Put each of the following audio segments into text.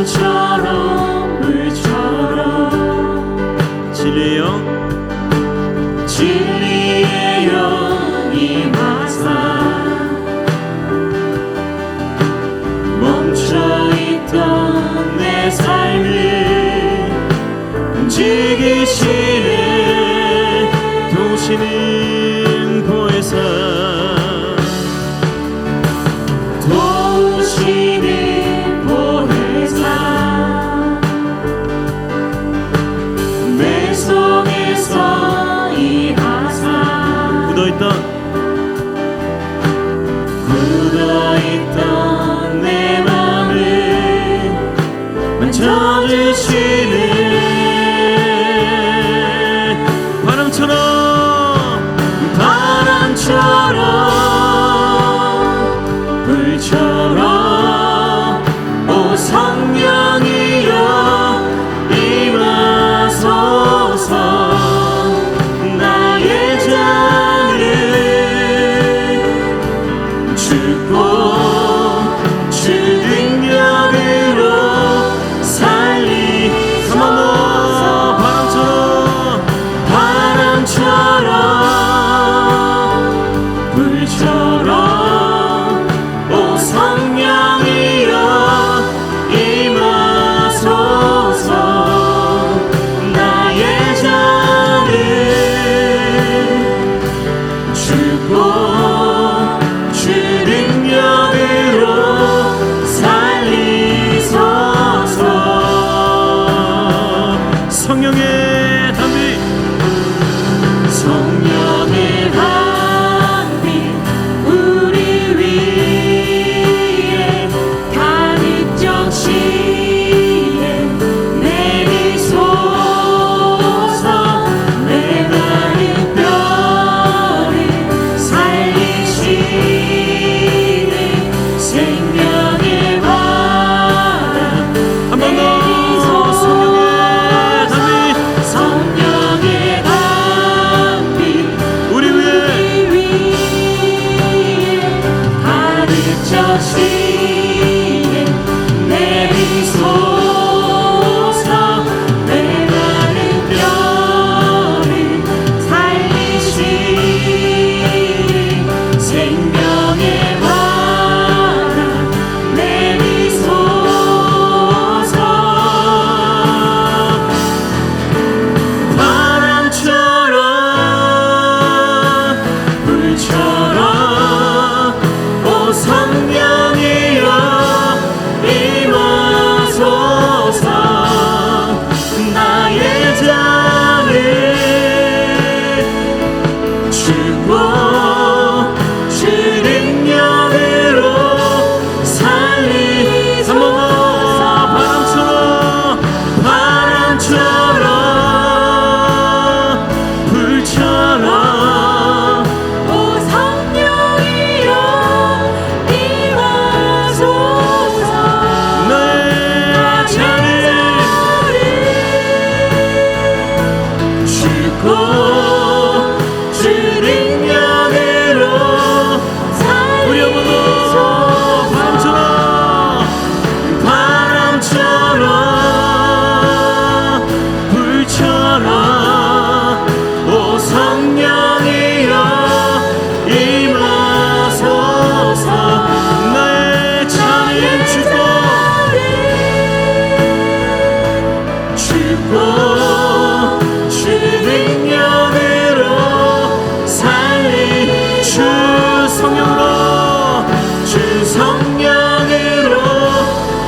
바람처럼 물처럼 진리의 영 임하사 멈춰있던 내 삶을 움직이시네. 도우시는 보혜사 내 속에서 일하사 굳어있던 내 맘을 만져주시네. 바람처럼 불처럼 오 성령이여 임하소서. 나의 잔을 줍고 주 능력으로 살리소서. 바람처럼 불처럼 오 성령이여 임하소서. 나의 잔을 주고 주 능력으로 살리소서. 성령의 담비 우리 위에 가득 적시에 내리소서. 메마른 뼈를 살리시네. 생명의 바람 한 번 더 성령의 담비 우리 위에 가득 적시에 내리소서. 메마른 뼈를 살리시네. 생명의 바람 내리소서. 바람처럼 불처럼 오 성령이여 임하소서. 나의 잔을 주고 주 능력으로 살리소서. 바람처럼 불처럼 오 성령이여 임하소서. 나의 잔을 주고 주 능력으로 우리 어머니 살리소서. 바람처럼 불처럼 오 성령이여 임하소서. 나의 잔을 주고 주 능력으로 살리 주 성령으로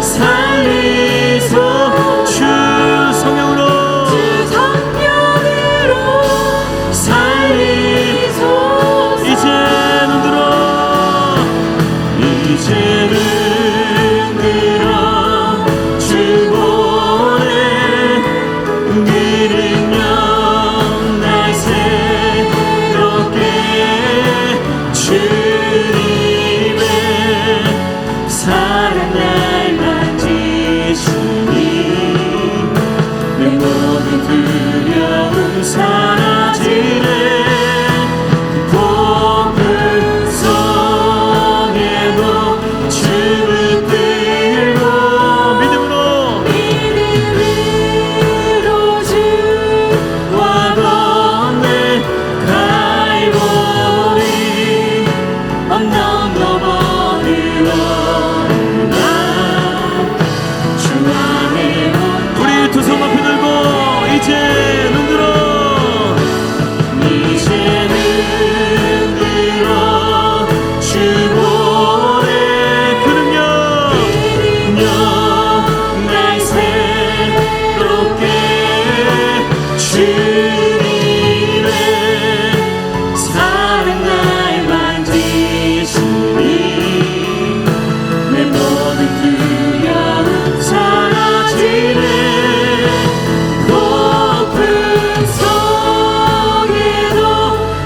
살리소. 주 성령으로 살리소. 이제는 들어 주 보내 믿으면 날 새롭게 주님의 사랑 날 만지시니 내 모든 두려움 사라지네. 폭풍 속에도 주 이제 눈들어 이제는 들어 주보내 그 능력 날 새롭게 주님의 사랑 날 만지시니 내 모든 두려움 사라지네 고픈 속에도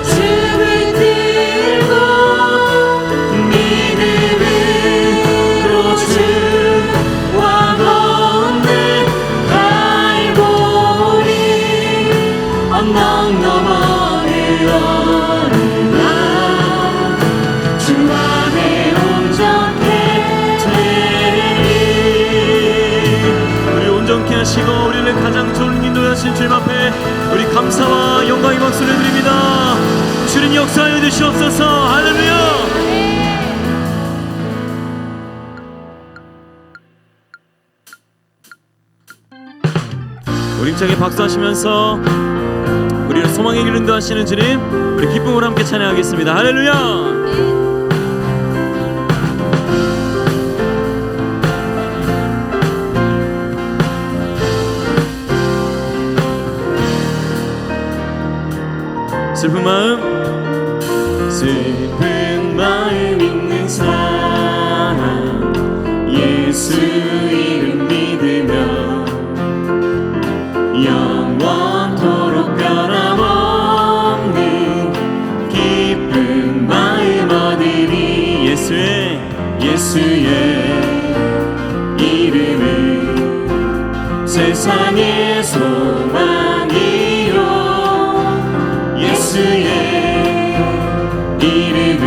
춤을 들고 믿음으로 주와 걷네 갈보리 언덕 너머를 오르나 주 안에 온전해 되리 우리 온전케 하시고 우리를 가장 좋은 인도하신 주님 앞에 우리 감사와 영광의 박수를 드립니다. 주님 역사하여 주시옵소서. 할렐루야. 우리 힘차게 박수하시면서 우리를 소망의 길로 인도하시는 주님, 우리 기쁨으로 함께 찬양하겠습니다. 할렐루야. 슬픈 마음 있는 사람 예수 이름 믿으며 영원토록 변함없는 기쁜 마음 얻으리 예수의 이름은 세상의 소망이요 예수의 이름은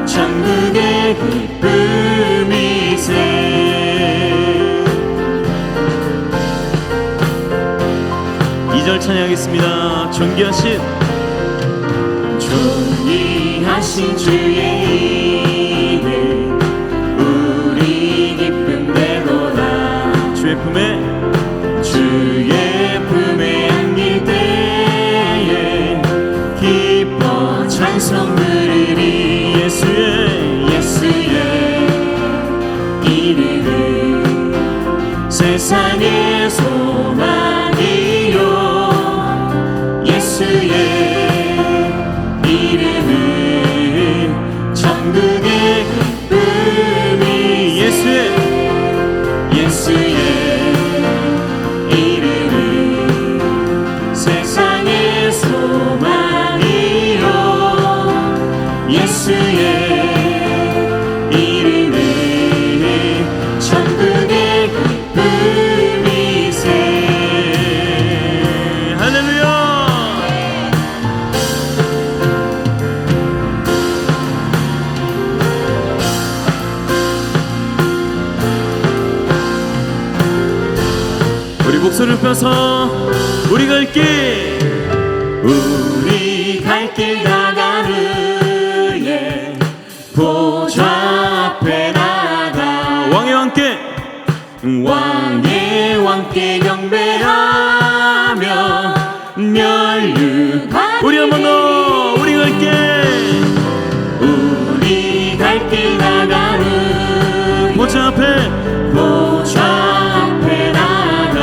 천국의 기쁨이세 2절 찬양하겠습니다. 존귀하신 주의 이름 우리 기쁨 되도다 주의 품에 안길 때에 기뻐 찬송 부르리 예수의 이름은 세상의 소망이요 예수의 이름은 천국의 기쁨이 예수의 이름은 세상의 소망이요 예수의 이름은 천국의 기쁨이세 할렐루야. 우리 목소리를 펴서 우리 갈 길 나가루에 보좌 앞에 나가 왕의 왕께 경배하며 멸류관 우리 한 번 더 우리 갈 길 나가루 보좌 앞에 나가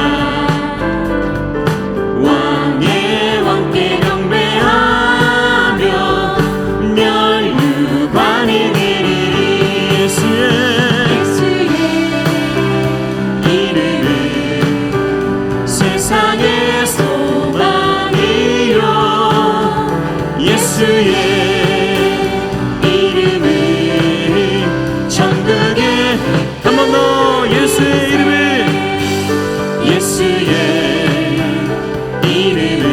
왕께 경배하며 멸류관이 드리리 예수의 이름은 세상의 소망이요 예수의 이름은 천국의 한 번 더 예수의 이름을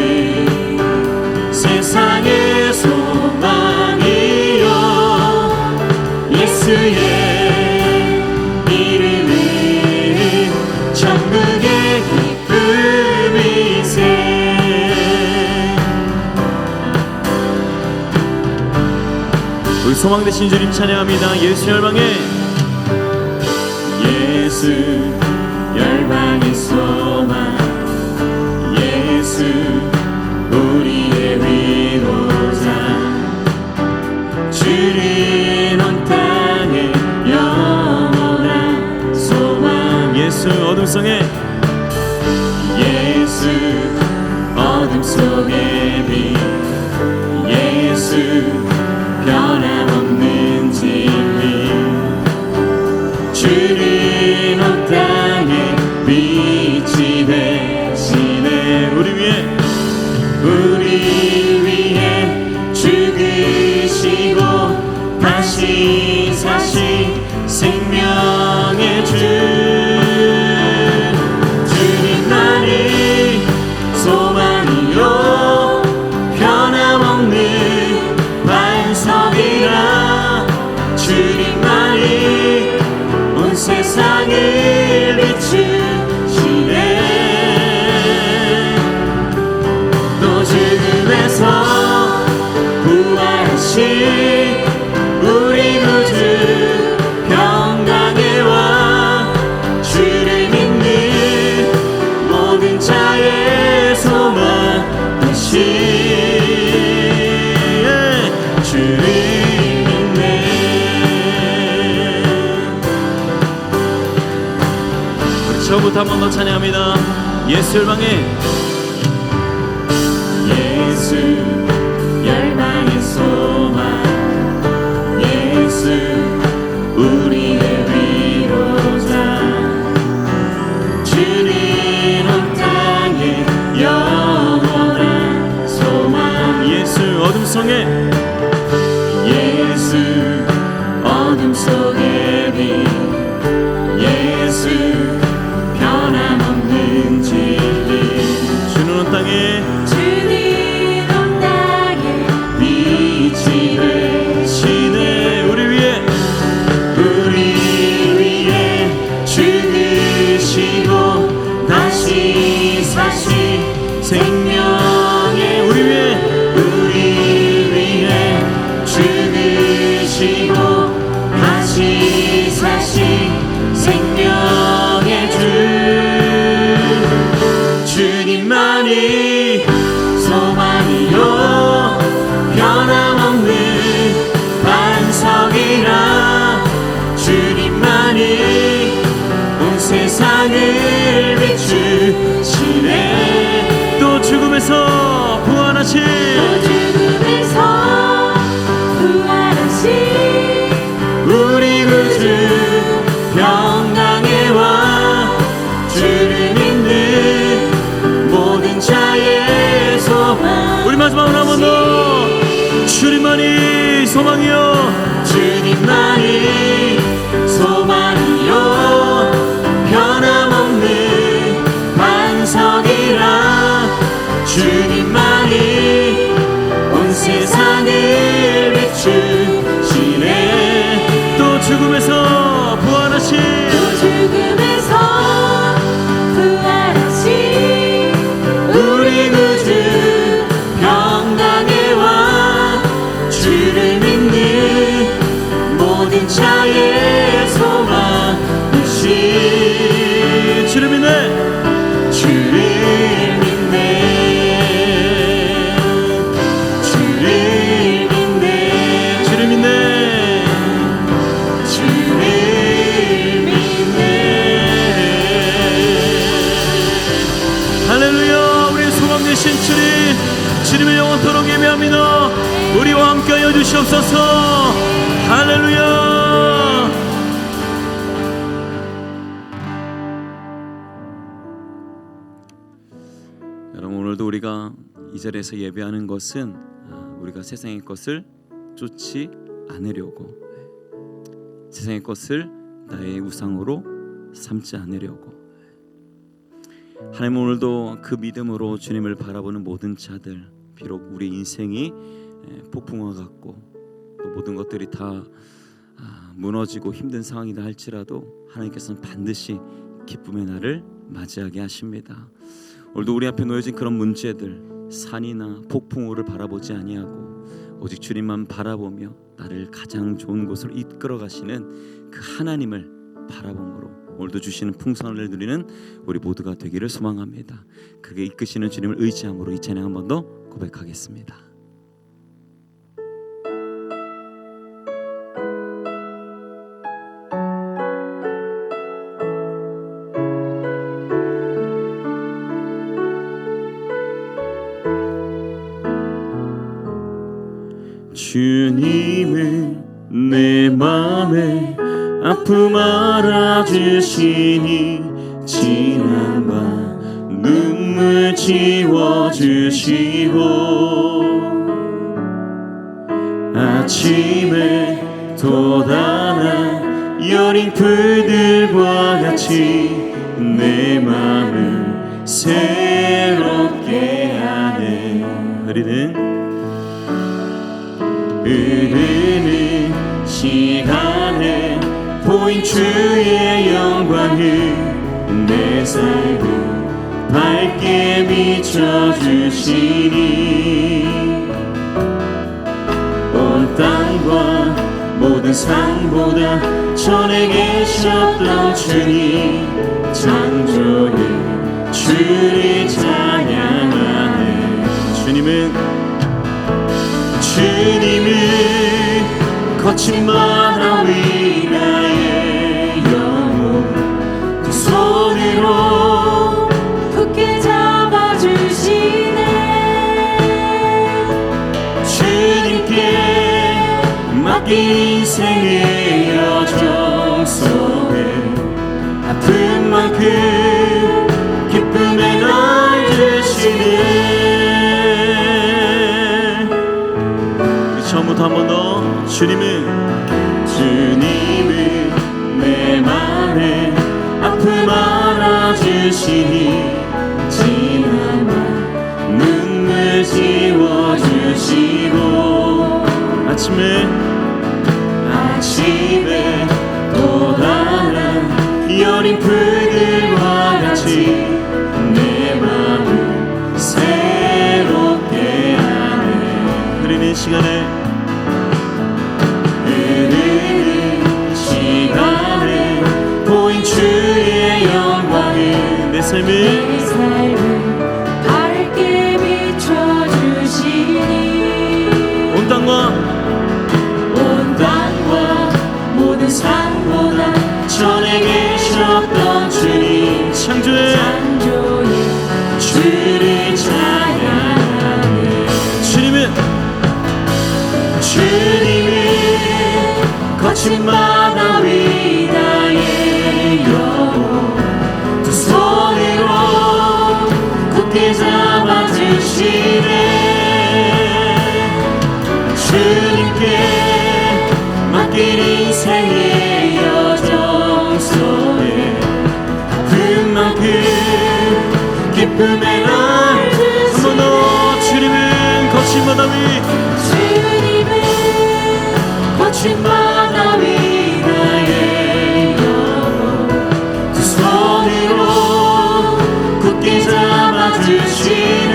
세상의 소망이요 예수의 이름은 천국의 기쁨이세 우리 소망 되신 주님 찬양합니다. 예수 열방의 열방의 소망 예수 어둠 속의 빛 예수 변함없는 진리 주는 온 땅에 빛이 되시네 우리 위해 죽으시고 다시 사신 생명의 주 주님만이 소망이요 변함없는 반석이라 주님만이 온 세상을 비추시네 또 죽음에서 부활하신 우리 구주 평강에 와 주를 믿는 모든 자의 소망 되신 주를 믿네 우리 처음부터 한 번 더 찬양합니다. 예수 열방에 예수 열방의 소망 예수 우리의 위로자 주는 온 땅에 영원한 소망 예수 어둠 속에 예수 어둠 속의 빛 예수 변함없는 진리 주는 온 땅에 주는 온 땅에 빛이 되시네 우리 위해 죽으시고 다시 사신 생명의 우리 위해 죽으시고 다시 사신 생명의 주 주님만이 소망이요 변함없는 반석이라 주님만이 온 세상을 비추시네 또 죽음에서 부활하신 죽음에서 부활하신 우리 구주 평강에 와 주를 믿는 모든 자의 소망 우리 마지막으로 한 번 더 주님만이 소망이요 주님만이 소망이요 변함없는 반석이라 주님만이 온 세상을 비추시네 또 죽음에서 부활하신 또 죽음에서 부활하신 우리 구주 평강에 와 주를 믿는 모든 자의 소망 되신 주를 믿네 주를 믿네 주를 믿네 주를 믿네 주를 믿네 할렐루야 우리 소망 되신 주님의 영원토록 예배합니다. 우리와 함께하여 주시옵소서. 할렐루야. 여러분 오늘도 우리가 이 자리에서 예배하는 것은 우리가 세상의 것을 쫓지 않으려고 세상의 것을 나의 우상으로 삼지 않으려고 하나님 오늘도 그 믿음으로 주님을 바라보는 모든 자들 비록 우리 인생이 폭풍과 같고 또 모든 것들이 다 무너지고 힘든 상황이다 할지라도 하나님께서는 반드시 기쁨의 날을 맞이하게 하십니다. 오늘도 우리 앞에 놓여진 그런 문제들 산이나 폭풍우를 바라보지 아니하고 오직 주님만 바라보며 나를 가장 좋은 곳으로 이끌어 가시는 그 하나님을 바라봄으로 오늘도 주시는 풍성을 누리는 우리 모두가 되기를 소망합니다. 그게 이끄시는 주님을 의지함으로 이 찬양 한 번 더 고백하겠습니다. 주님은 내 맘에 아픔 알아주시니 지난 밤 눈물 지워주시고 아침에 돋아난 여린 풀들과 같이 내 맘을 새롭게 하네. 흐르는 시간에 보인 주의 영광을 내 삶을 밝게 비춰주시니 온 땅과 모든 상보다 전에 계셨던 주님 창조의 주를 찬양하네. 주님은 거친 바다 위 나의 영혼 두 손으로 굳게 잡아주시네. 주님께 맡긴 인생의 여정 속에 아픈 만큼 기쁨에 날 주시네. 처음부터 한 번 더. 주님은 내 맘에 아픔 알아주시니 지난 밤 눈물 지워주시고 아침에 돋아난 여린 풀들과 같이 내 맘을 새롭게 하네. 흐르는 시간에 보인 주의 영광을 내 삶을 밝게 비춰주시니 온 땅과 모든 산보다 전에 계셨던 주님 창조의 주를 찬양하네. 주님은 거친 바다 위 나의 영혼 두 손으로 굳게 잡아주시네. 주님께 맡긴 인생의 여정 속에 아픈 만큼 기쁨의 날 한 번 더. 주님은 거친 바다 위 거친 바다 위 나의 영혼 두 손으로 굳게 잡아주시네.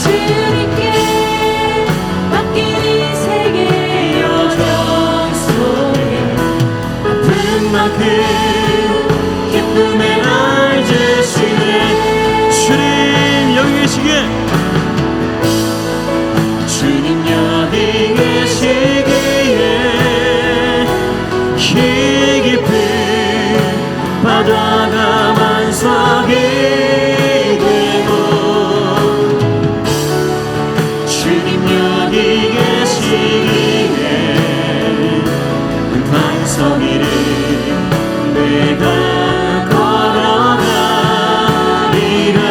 주님께 맡긴 인생의 여정 속에 아픈 만큼 기쁨의 날 주시네. 주님 여기 계시기에 주님 여기 계시기에 이 깊은 바다가 만석이 되고 주님 여기 계시기에 반석 위를 내가 걸어가리라.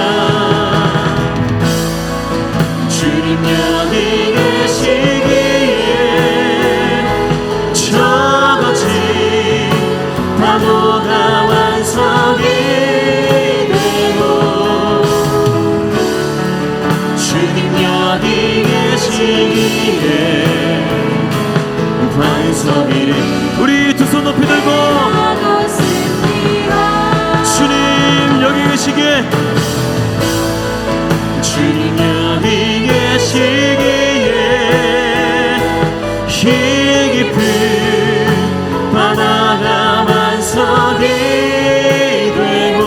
주님 여기 계시기에 저같이 파도가 완성이 되고 주님 여기 계시기에 반석 위를 우리 두 손 높이 들고 주님 여기 계시기에 주님 여기 계시기에 이 깊은 바다가 만석이 되고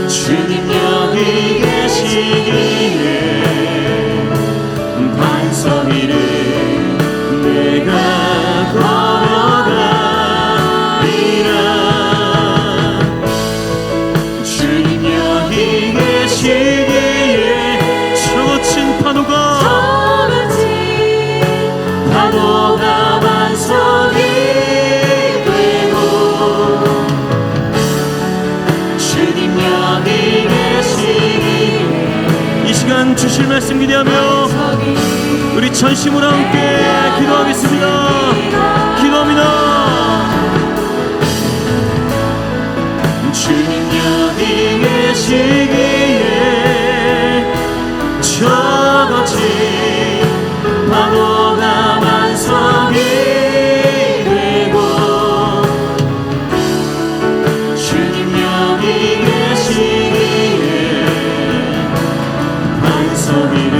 주님 여기 계시기에 반석 위를 내가 걸어가리라. 주님 여기 계시기에 주실 말씀 기대하며 우리 전심으로 함께 기도하겠습니다. 기도합니다. 주님 여기 계시기에 저같이 바보가 반석이 되고 주님 여기 계시기에 반석이를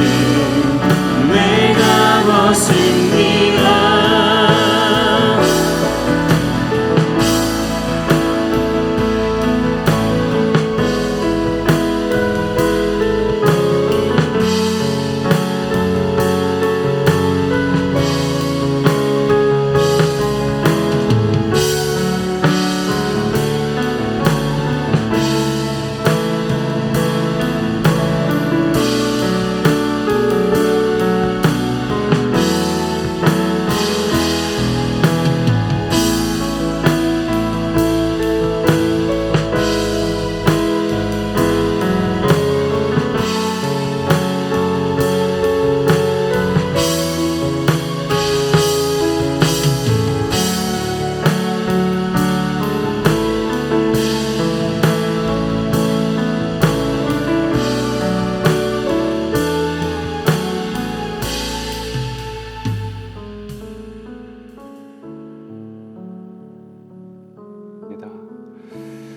내가 벗습니다.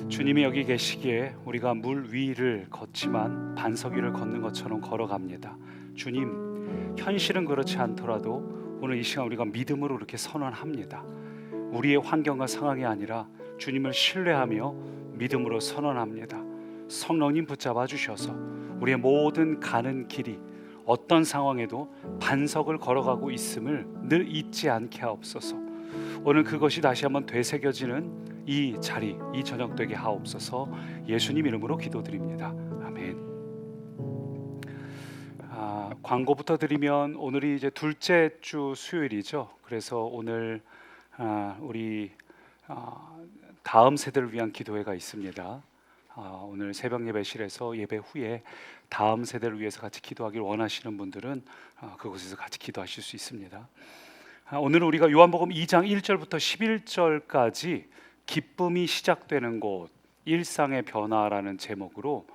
주님이 여기 계시기에 우리가 물 위를 걷지만 반석 위를 걷는 것처럼 걸어갑니다. 주님, 현실은 그렇지 않더라도 오늘 이 시간 우리가 믿음으로 이렇게 선언합니다. 우리의 환경과 상황이 아니라 주님을 신뢰하며 믿음으로 선언합니다. 성령님 붙잡아 주셔서 우리의 모든 가는 길이 어떤 상황에도 반석을 걸어가고 있음을 늘 잊지 않게 하옵소서. 오늘 그것이 다시 한번 되새겨지는 이 자리, 이 저녁 되게 하옵소서. 예수님 이름으로 기도드립니다. 아멘. 광고부터 드리면 오늘이 이제 둘째 주 수요일이죠. 그래서 오늘 우리 다음 세대를 위한 기도회가 있습니다. 오늘 새벽 예배실에서 예배 후에 다음 세대를 위해서 같이 기도하길 원하시는 분들은 그곳에서 같이 기도하실 수 있습니다. 오늘은 우리가 요한복음 2장 1절부터 11절까지 기쁨이 시작되는 곳, 일상의 변화라는 제목으로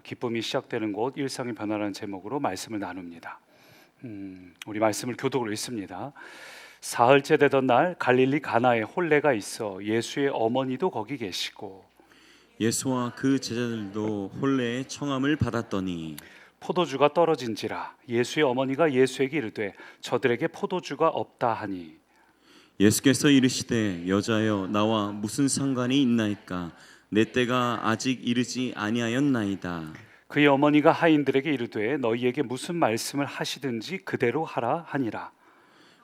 기쁨이 시작되는 곳, 일상의 변화라는 제목으로 말씀을 나눕니다. 우리 말씀을 교독을 읽습니다. 사흘째 되던 날 갈릴리 가나에 혼례가 있어 예수의 어머니도 거기 계시고 예수와 그 제자들도 혼례의 청함을 받았더니 포도주가 떨어진지라 예수의 어머니가 예수에게 이르되 저들에게 포도주가 없다 하니 예수께서 이르시되 여자여 나와 무슨 상관이 있나이까 내 때가 아직 이르지 아니하였나이다. 그의 어머니가 하인들에게 이르되 너희에게 무슨 말씀을 하시든지 그대로 하라 하니라.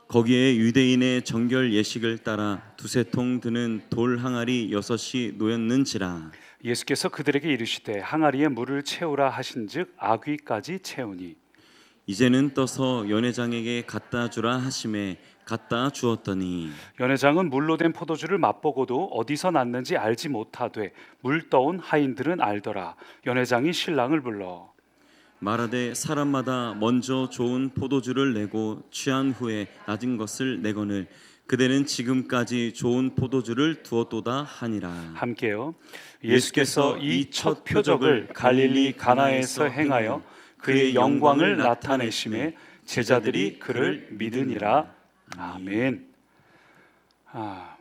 거기에 유대인의 정결 예식을 따라 두세 통 드는 돌 항아리 6이 놓였는지라. 예수께서 그들에게 이르시되 항아리에 물을 채우라 하신즉 아귀까지 채우니 이제는 떠서 연회장에게 갖다 주라 하심에 갖다 주었더니 연회장은 물로 된 포도주를 맛보고도 어디서 났는지 알지 못하되 물 떠온 하인들은 알더라. 연회장이 신랑을 불러 말하되 사람마다 먼저 좋은 포도주를 내고 취한 후에 낮은 것을 내거늘 그대는 지금까지 좋은 포도주를 두었도다 하니라. 함께요. 예수께서 이 첫 표적을 갈릴리 가나에서 행하여 그의 영광을 나타내심에 제자들이 그를 믿으니라. 아멘.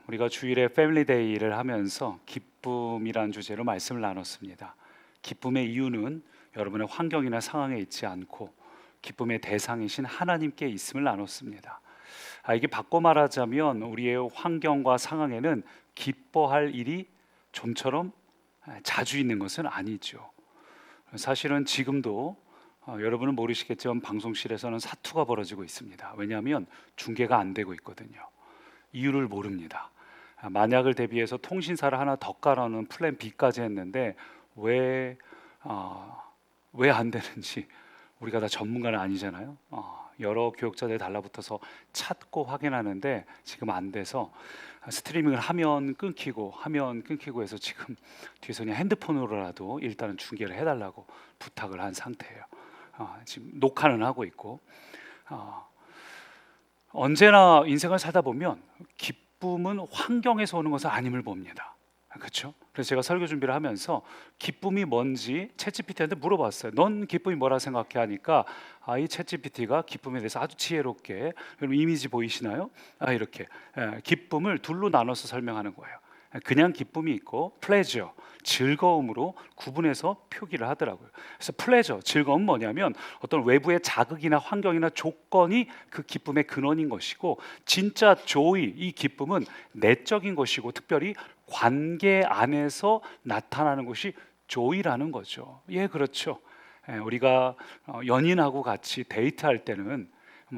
우리가 주일에 패밀리데이를 하면서 기쁨이란 주제로 말씀을 나눴습니다. 기쁨의 이유는 여러분의 환경이나 상황에 있지 않고 기쁨의 대상이신 하나님께 있음을 나눴습니다. 이게 바꿔 말하자면 우리의 환경과 상황에는 기뻐할 일이 좀처럼 자주 있는 것은 아니죠. 사실은 지금도 여러분은 모르시겠지만 방송실에서는 사투가 벌어지고 있습니다. 왜냐하면 중계가 안 되고 있거든요. 이유를 모릅니다. 만약을 대비해서 통신사를 하나 더 깔아놓은 플랜 B까지 했는데 왜 안 되는지 우리가 다 전문가는 아니잖아요. 여러 교육자들 달라붙어서 찾고 확인하는데 지금 안 돼서 스트리밍을 하면 끊기고 해서 지금 뒤에서 그냥 핸드폰으로라도 일단은 중계를 해달라고 부탁을 한 상태예요. 지금 녹화는 하고 있고, 언제나 인생을 살다 보면 기쁨은 환경에서 오는 것은 아님을 봅니다. 그렇죠? 그래서 제가 설교 준비를 하면서 기쁨이 뭔지 챗GPT한테 물어봤어요. 넌 기쁨이 뭐라 생각해? 하니까 이 챗GPT가 기쁨에 대해서 아주 지혜롭게, 여러분 이미지 보이시나요? 이렇게 기쁨을 둘로 나눠서 설명하는 거예요. 그냥 기쁨이 있고 플레저, 즐거움으로 구분해서 표기를 하더라고요. 그래서 플레저, 즐거움은 뭐냐면 어떤 외부의 자극이나 환경이나 조건이 그 기쁨의 근원인 것이고, 진짜 조이, 이 기쁨은 내적인 것이고 특별히 관계 안에서 나타나는 것이 조이라는 거죠. 예, 그렇죠. 우리가 연인하고 같이 데이트할 때는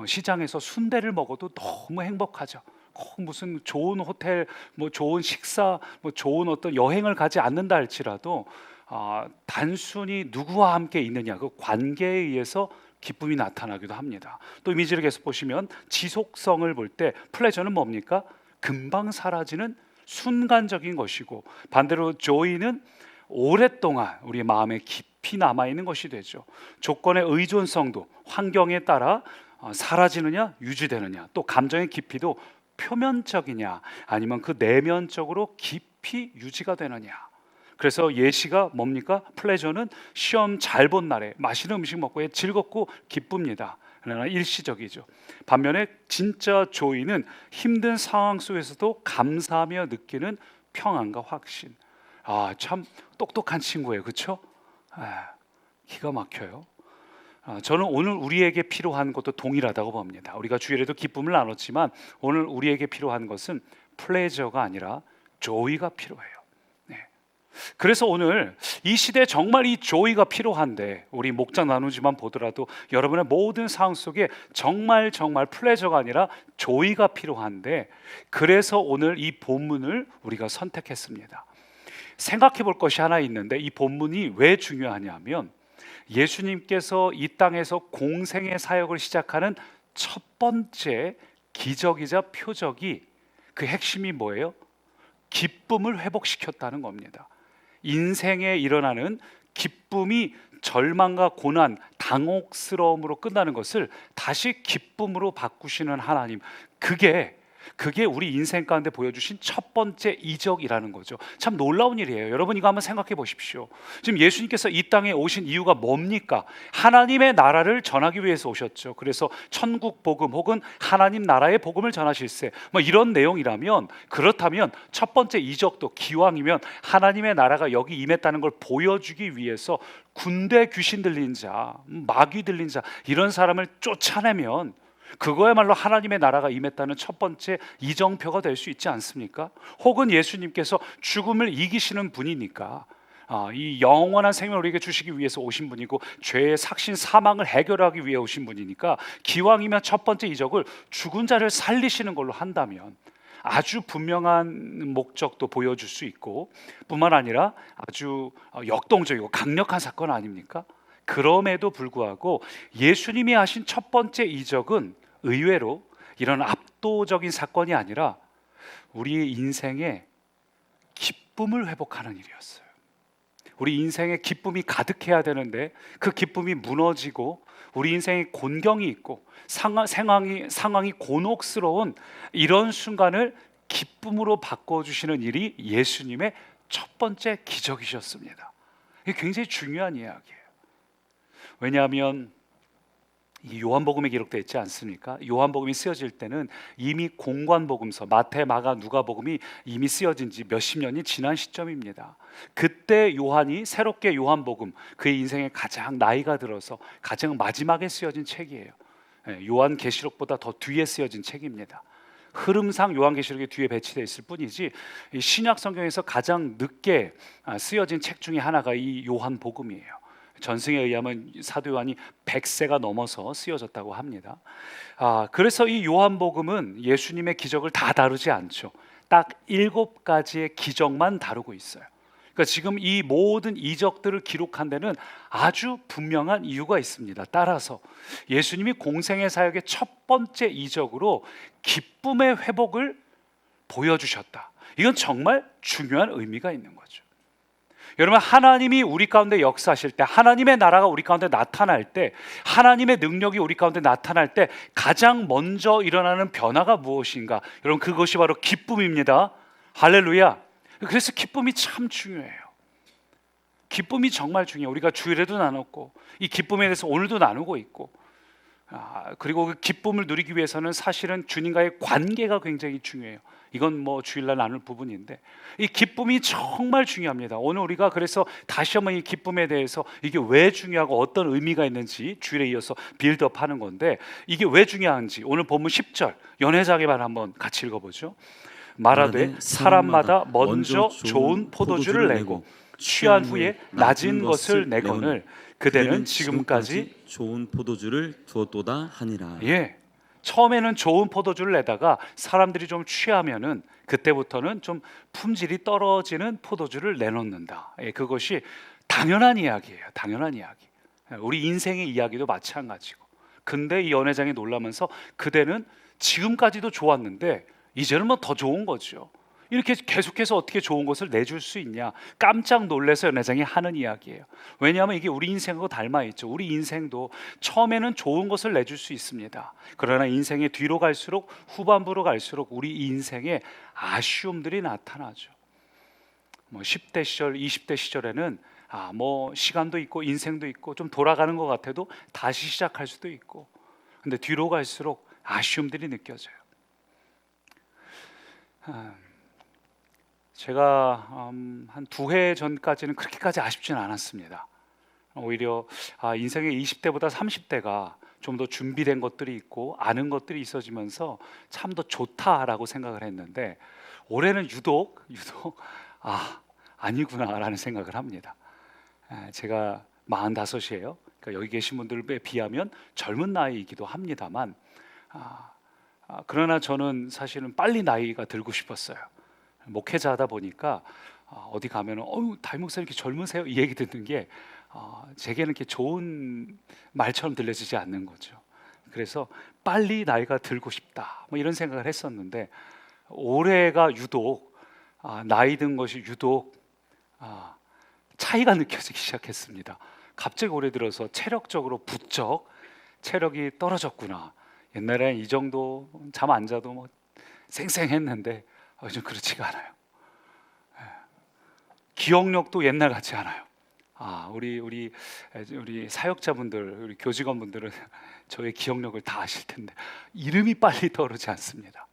시장에서 순대를 먹어도 너무 행복하죠. 꼭 무슨 좋은 호텔, 좋은 식사, 좋은 어떤 여행을 가지 않는다 할지라도 단순히 누구와 함께 있느냐, 그 관계에 의해서 기쁨이 나타나기도 합니다. 또 이미지를 계속 보시면 지속성을 볼 때 플레저는 뭡니까? 금방 사라지는 순간적인 것이고, 반대로 조이는 오랫동안 우리 마음에 깊이 남아있는 것이 되죠. 조건의 의존성도 환경에 따라 사라지느냐 유지되느냐, 또 감정의 깊이도 표면적이냐 아니면 그 내면적으로 깊이 유지가 되느냐. 그래서 예시가 뭡니까? 플레저는 시험 잘 본 날에 맛있는 음식 먹고 즐겁고 기쁩니다. 그러나 일시적이죠. 반면에 진짜 조이는 힘든 상황 속에서도 감사하며 느끼는 평안과 확신. 참 똑똑한 친구예요, 그렇죠? 기가 막혀요. 저는 오늘 우리에게 필요한 것도 동일하다고 봅니다. 우리가 주일에도 기쁨을 나눴지만 오늘 우리에게 필요한 것은 플레저가 아니라 조이가 필요해요. 그래서 오늘 이 시대에 정말 이 조이가 필요한데, 우리 목장 나누지만 보더라도 여러분의 모든 상황 속에 정말 플레저가 아니라 조이가 필요한데, 그래서 오늘 이 본문을 우리가 선택했습니다. 생각해 볼 것이 하나 있는데, 이 본문이 왜 중요하냐면 예수님께서 이 땅에서 공생의 사역을 시작하는 첫 번째 기적이자 표적이, 그 핵심이 뭐예요? 기쁨을 회복시켰다는 겁니다. 인생에 일어나는 기쁨이 절망과 고난, 당혹스러움으로 끝나는 것을 다시 기쁨으로 바꾸시는 하나님, 그게 우리 인생 가운데 보여주신 첫 번째 이적이라는 거죠. 참 놀라운 일이에요. 여러분 이거 한번 생각해 보십시오. 지금 예수님께서 이 땅에 오신 이유가 뭡니까? 하나님의 나라를 전하기 위해서 오셨죠. 그래서 천국 복음 혹은 하나님 나라의 복음을 전하실세, 이런 내용이라면, 그렇다면 첫 번째 이적도 기왕이면 하나님의 나라가 여기 임했다는 걸 보여주기 위해서 군대 귀신 들린 자, 마귀 들린 자, 이런 사람을 쫓아내면 그거야말로 하나님의 나라가 임했다는 첫 번째 이정표가 될 수 있지 않습니까? 혹은 예수님께서 죽음을 이기시는 분이니까 이 영원한 생명을 우리에게 주시기 위해서 오신 분이고, 죄의 삭신 사망을 해결하기 위해 오신 분이니까 기왕이면 첫 번째 이적을 죽은 자를 살리시는 걸로 한다면 아주 분명한 목적도 보여줄 수 있고, 뿐만 아니라 아주 역동적이고 강력한 사건 아닙니까? 그럼에도 불구하고 예수님이 하신 첫 번째 이적은 의외로 이런 압도적인 사건이 아니라 우리의 인생에 기쁨을 회복하는 일이었어요. 우리 인생에 기쁨이 가득해야 되는데 그 기쁨이 무너지고 우리 인생에 곤경이 있고 상황이 곤혹스러운 이런 순간을 기쁨으로 바꿔주시는 일이 예수님의 첫 번째 기적이셨습니다. 이게 굉장히 중요한 이야기예요. 왜냐하면 이 요한복음에 기록되어 있지 않습니까? 요한복음이 쓰여질 때는 이미 공관복음서 마태, 마가, 누가복음이 이미 쓰여진 지 몇십 년이 지난 시점입니다. 그때 요한이 새롭게 요한복음, 그의 인생에 가장 나이가 들어서 가장 마지막에 쓰여진 책이에요. 요한계시록보다 더 뒤에 쓰여진 책입니다. 흐름상 요한계시록이 뒤에 배치되어 있을 뿐이지 이 신약 성경에서 가장 늦게 쓰여진 책 중에 하나가 이 요한복음이에요. 전승에 의하면 사도 요한이 100세가 넘어서 쓰여졌다고 합니다. 그래서 이 요한복음은 예수님의 기적을 다 다루지 않죠. 딱 7가지의 기적만 다루고 있어요. 그러니까 지금 이 모든 이적들을 기록한 데는 아주 분명한 이유가 있습니다. 따라서 예수님이 공생의 사역의 첫 번째 이적으로 기쁨의 회복을 보여주셨다. 이건 정말 중요한 의미가 있는 거죠. 여러분, 하나님이 우리 가운데 역사하실 때, 하나님의 나라가 우리 가운데 나타날 때, 하나님의 능력이 우리 가운데 나타날 때 가장 먼저 일어나는 변화가 무엇인가? 여러분, 그것이 바로 기쁨입니다. 할렐루야. 그래서 기쁨이 참 중요해요. 기쁨이 정말 중요해요. 우리가 주일에도 나눴고 이 기쁨에 대해서 오늘도 나누고 있고, 그리고 그 기쁨을 누리기 위해서는 사실은 주님과의 관계가 굉장히 중요해요. 이건 뭐 주일날 나눌 부분인데 이 기쁨이 정말 중요합니다. 오늘 우리가 그래서 다시 한번 이 기쁨에 대해서 이게 왜 중요하고 어떤 의미가 있는지 주일에 이어서 빌드업하는 건데, 이게 왜 중요한지 오늘 본문 10절 연회장에만 한번 같이 읽어보죠. 말하되 사람마다 먼저 좋은 포도주를 내고 취한 후에 낮은 것을 내거늘 그대는 지금까지 좋은 포도주를 두었도다 하니라. 예, 처음에는 좋은 포도주를 내다가 사람들이 좀 취하면은 그때부터는 좀 품질이 떨어지는 포도주를 내놓는다. 예, 그것이 당연한 이야기예요. 당연한 이야기. 우리 인생의 이야기도 마찬가지고. 근데 이 연회장이 놀라면서 그대는 지금까지도 좋았는데 이제는 뭐 더 좋은 거죠. 이렇게 계속해서 어떻게 좋은 것을 내줄 수 있냐, 깜짝 놀라서 연회장이 하는 이야기예요. 왜냐하면 이게 우리 인생하고 닮아 있죠. 우리 인생도 처음에는 좋은 것을 내줄 수 있습니다. 그러나 인생의 뒤로 갈수록, 후반부로 갈수록 우리 인생에 아쉬움들이 나타나죠. 뭐 10대 시절, 20대 시절에는 뭐 시간도 있고 인생도 있고 좀 돌아가는 것 같아도 다시 시작할 수도 있고, 근데 뒤로 갈수록 아쉬움들이 느껴져요. 제가 한 2해 전까지는 그렇게까지 아쉽지는 않았습니다. 오히려 인생의 20대보다 30대가 좀 더 준비된 것들이 있고 아는 것들이 있어지면서 참 더 좋다라고 생각을 했는데, 올해는 유독 아니구나라는 생각을 합니다. 제가 45이에요. 그러니까 여기 계신 분들에 비하면 젊은 나이이기도 합니다만, 그러나 저는 사실은 빨리 나이가 들고 싶었어요. 목회자 하다 보니까 어디 가면은 담임 목사님 이렇게 젊으세요? 이 얘기 듣는 게 제게는 이렇게 좋은 말처럼 들려지지 않는 거죠. 그래서 빨리 나이가 들고 싶다 뭐 이런 생각을 했었는데, 올해가 유독 나이 든 것이 유독 차이가 느껴지기 시작했습니다. 갑자기 올해 들어서 체력적으로 부쩍 체력이 떨어졌구나. 옛날엔 이 정도 잠 안 자도 뭐 쌩쌩했는데 요즘 그렇지가 않아요. 기억력도 옛날 같지 않아요. 우리 사역자분들, 우리 교직원분들은 저의 기억력을 다 아실 텐데 이름이 빨리 떠오르지 않습니다.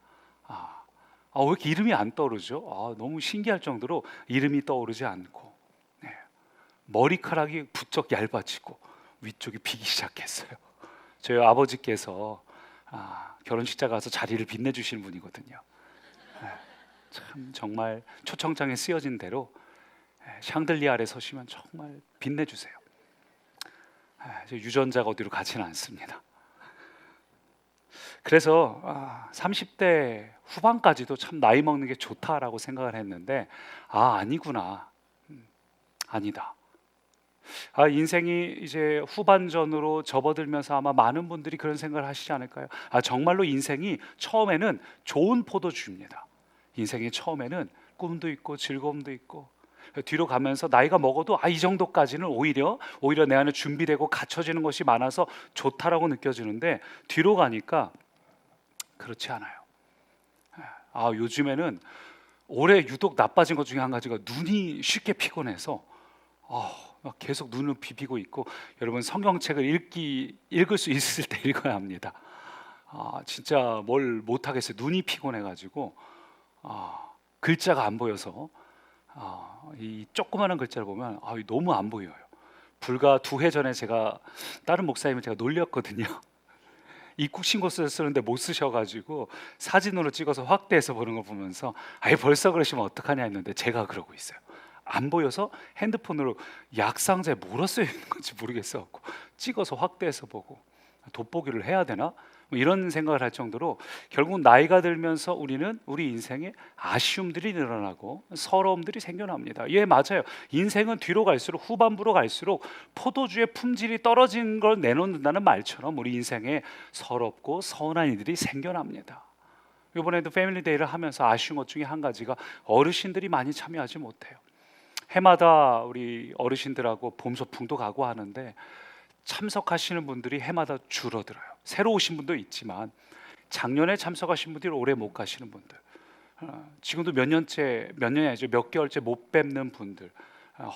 왜 이렇게 이름이 안 떠오르죠? 너무 신기할 정도로 이름이 떠오르지 않고, 머리카락이 부쩍 얇아지고 위쪽이 비기 시작했어요. 저희 아버지께서 결혼식장 가서 자리를 빛내주시는 분이거든요. 참 정말 초청장에 쓰여진 대로 샹들리에 아래 서시면 정말 빛내주세요. 유전자가 어디로 가지는 않습니다. 그래서 30대 후반까지도 참 나이 먹는 게 좋다라고 생각을 했는데 아니구나, 아니다. 인생이 이제 후반전으로 접어들면서 아마 많은 분들이 그런 생각을 하시지 않을까요? 정말로 인생이 처음에는 좋은 포도주입니다. 인생이 처음에는 꿈도 있고 즐거움도 있고, 뒤로 가면서 나이가 먹어도 이 정도까지는 오히려 내 안에 준비되고 갖춰지는 것이 많아서 좋다라고 느껴지는데, 뒤로 가니까 그렇지 않아요. 요즘에는 올해 유독 나빠진 것 중에 한 가지가 눈이 쉽게 피곤해서 계속 눈을 비비고 있고, 여러분 성경책을 읽을 수 있을 때 읽어야 합니다. 진짜 뭘 못하겠어요. 눈이 피곤해가지고 글자가 안 보여서 이 조그마한 글자를 보면 너무 안 보여요. 불과 2해 전에 제가 다른 목사님을 제가 놀렸거든요. 입국 신고서 쓰는데 못 쓰셔가지고 사진으로 찍어서 확대해서 보는 걸 보면서 벌써 그러시면 어떡하냐 했는데, 제가 그러고 있어요. 안 보여서 핸드폰으로 약상자에 뭐라 쓰여 있는 건지 모르겠어 갖고 찍어서 확대해서 보고 돋보기를 해야 되나? 뭐 이런 생각을 할 정도로 결국 나이가 들면서 우리는 우리 인생에 아쉬움들이 늘어나고 서러움들이 생겨납니다. 예, 맞아요. 인생은 뒤로 갈수록, 후반부로 갈수록 포도주의 품질이 떨어진 걸 내놓는다는 말처럼 우리 인생에 서럽고 서운한 일들이 생겨납니다. 이번에도 패밀리데이를 하면서 아쉬운 것 중에 한 가지가 어르신들이 많이 참여하지 못해요. 해마다 우리 어르신들하고 봄소풍도 가고 하는데 참석하시는 분들이 해마다 줄어들어요. 새로 오신 분도 있지만 작년에 참석하신 분들이 올해 못 가시는 분들, 지금도 몇 년이 아니죠, 몇 개월째 못 뵙는 분들,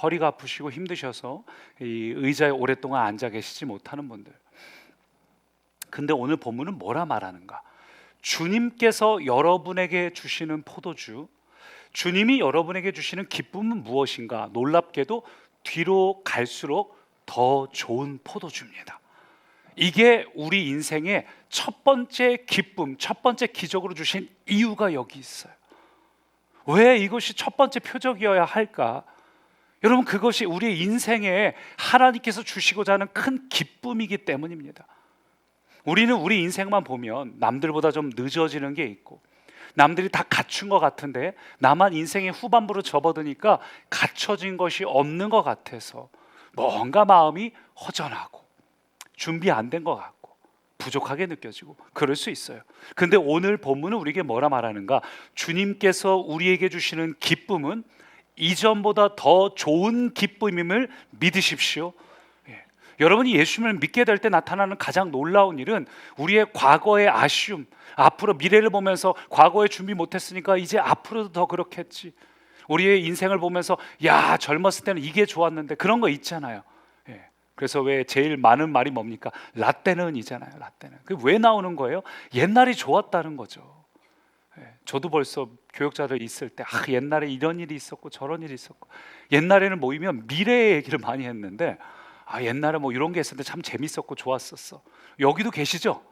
허리가 아프시고 힘드셔서 이 의자에 오랫동안 앉아 계시지 못하는 분들. 근데 오늘 본문은 뭐라 말하는가? 주님께서 여러분에게 주시는 포도주, 주님이 여러분에게 주시는 기쁨은 무엇인가? 놀랍게도 뒤로 갈수록 더 좋은 포도주입니다. 이게 우리 인생의 첫 번째 기쁨, 첫 번째 기적으로 주신 이유가 여기 있어요. 왜 이것이 첫 번째 표적이어야 할까? 여러분, 그것이 우리 인생에 하나님께서 주시고자 하는 큰 기쁨이기 때문입니다. 우리는 우리 인생만 보면 남들보다 좀 늦어지는 게 있고, 남들이 다 갖춘 것 같은데 나만 인생의 후반부로 접어드니까 갖춰진 것이 없는 것 같아서 뭔가 마음이 허전하고 준비 안 된 것 같고 부족하게 느껴지고 그럴 수 있어요. 근데 오늘 본문은 우리에게 뭐라 말하는가? 주님께서 우리에게 주시는 기쁨은 이전보다 더 좋은 기쁨임을 믿으십시오. 여러분이 예수님을 믿게 될 때 나타나는 가장 놀라운 일은 우리의 과거의 아쉬움, 앞으로 미래를 보면서 과거에 준비 못했으니까 이제 앞으로도 더 그렇겠지, 우리의 인생을 보면서 야, 젊었을 때는 이게 좋았는데, 그런 거 있잖아요. 그래서 왜 제일 많은 말이 뭡니까? 라떼는 이잖아요. 라떼는. 그게 왜 나오는 거예요? 옛날이 좋았다는 거죠. 저도 벌써 교역자들 있을 때 옛날에 이런 일이 있었고 저런 일이 있었고, 옛날에는 모이면 미래의 얘기를 많이 했는데 옛날에 뭐 이런 게 있었는데 참 재밌었고 좋았었어. 여기도 계시죠?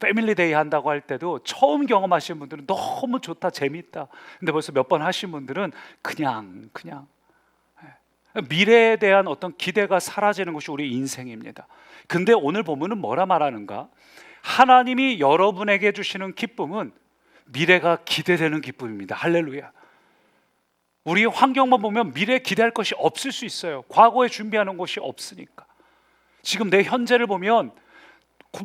패밀리데이 한다고 할 때도 처음 경험하신 분들은 너무 좋다, 재밌다. 근데 벌써 몇 번 하신 분들은 그냥 미래에 대한 어떤 기대가 사라지는 것이 우리 인생입니다. 근데 오늘 본문은 뭐라 말하는가? 하나님이 여러분에게 주시는 기쁨은 미래가 기대되는 기쁨입니다. 할렐루야. 우리 환경만 보면 미래에 기대할 것이 없을 수 있어요. 과거에 준비하는 것이 없으니까. 지금 내 현재를 보면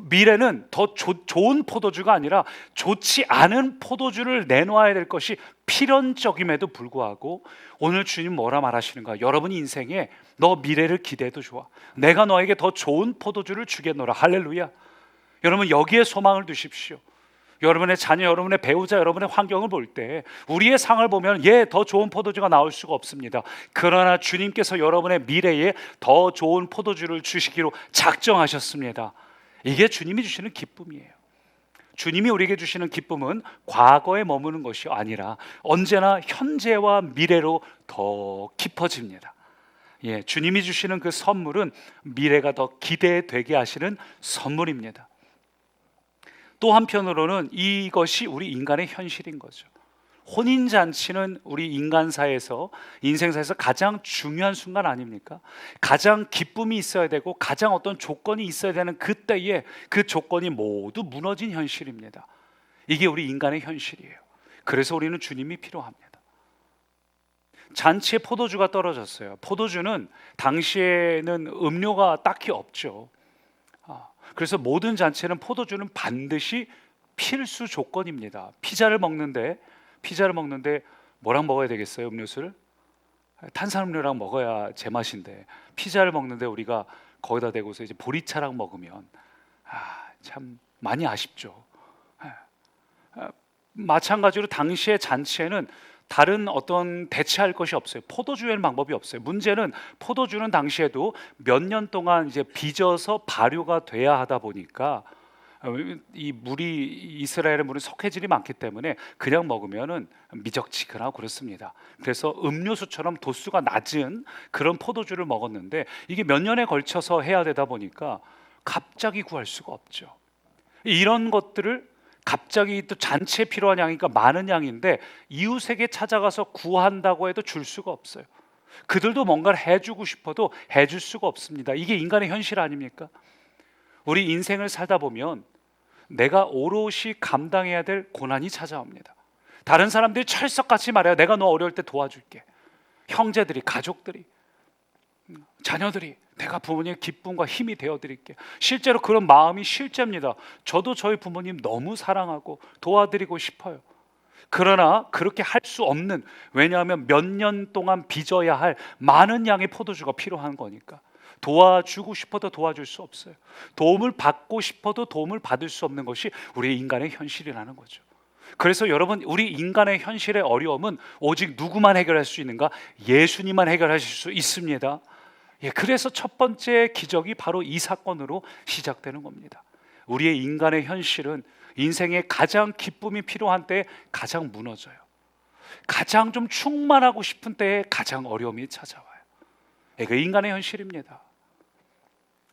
미래는 더 좋은 포도주가 아니라 좋지 않은 포도주를 내놓아야 될 것이 필연적임에도 불구하고 오늘 주님 뭐라 말하시는가? 여러분 인생에 너 미래를 기대해도 좋아, 내가 너에게 더 좋은 포도주를 주겠노라. 할렐루야. 여러분, 여기에 소망을 두십시오. 여러분의 자녀, 여러분의 배우자, 여러분의 환경을 볼 때 우리의 상을 보면 더 좋은 포도주가 나올 수가 없습니다. 그러나 주님께서 여러분의 미래에 더 좋은 포도주를 주시기로 작정하셨습니다. 이게 주님이 주시는 기쁨이에요. 주님이 우리에게 주시는 기쁨은 과거에 머무는 것이 아니라 언제나 현재와 미래로 더 깊어집니다. 주님이 주시는 그 선물은 미래가 더 기대되게 하시는 선물입니다. 또 한편으로는 이것이 우리 인간의 현실인 거죠. 혼인잔치는 우리 인간사에서, 인생사에서 가장 중요한 순간 아닙니까? 가장 기쁨이 있어야 되고 가장 어떤 조건이 있어야 되는 그때에 그 조건이 모두 무너진 현실입니다. 이게 우리 인간의 현실이에요. 그래서 우리는 주님이 필요합니다. 잔치에 포도주가 떨어졌어요. 포도주는 당시에는 음료가 딱히 없죠. 그래서 모든 잔치에는 포도주는 반드시 필수 조건입니다. 피자를 먹는데 뭐랑 먹어야 되겠어요? 음료수를? 탄산음료랑 먹어야 제맛인데, 피자를 먹는데 우리가 거기다 대고서 이제 보리차랑 먹으면 참 많이 아쉽죠. 마찬가지로 당시의 잔치에는 다른 어떤 대체할 것이 없어요. 포도주에는 방법이 없어요. 문제는 포도주는 당시에도 몇 년 동안 이제 빚어서 발효가 돼야 하다 보니까 이 물이, 이스라엘의 물은 석회질이 많기 때문에 그냥 먹으면은 미적지근하고 그렇습니다. 그래서 음료수처럼 도수가 낮은 그런 포도주를 먹었는데 이게 몇 년에 걸쳐서 해야 되다 보니까 갑자기 구할 수가 없죠. 이런 것들을 갑자기 또 잔치에 필요한 양이니까 많은 양인데 이웃에게 찾아가서 구한다고 해도 줄 수가 없어요. 그들도 뭔가를 해주고 싶어도 해줄 수가 없습니다. 이게 인간의 현실 아닙니까? 우리 인생을 살다 보면 내가 오롯이 감당해야 될 고난이 찾아옵니다. 다른 사람들이 철석같이 말해요. 내가 너 어려울 때 도와줄게. 형제들이, 가족들이. 자녀들이 내가 부모님의 기쁨과 힘이 되어드릴게. 실제로 그런 마음이 실제입니다. 저도 저희 부모님 너무 사랑하고 도와드리고 싶어요. 그러나 그렇게 할 수 없는, 왜냐하면 몇 년 동안 빚어야 할 많은 양의 포도주가 필요한 거니까. 도와주고 싶어도 도와줄 수 없어요. 도움을 받고 싶어도 도움을 받을 수 없는 것이 우리 인간의 현실이라는 거죠. 그래서 여러분, 우리 인간의 현실의 어려움은 오직 누구만 해결할 수 있는가? 예수님만 해결하실 수 있습니다. 그래서 첫 번째 기적이 바로 이 사건으로 시작되는 겁니다. 우리의 인간의 현실은 인생에 가장 기쁨이 필요한 때에 가장 무너져요. 가장 좀 충만하고 싶은 때에 가장 어려움이 찾아와요. 그 인간의 현실입니다.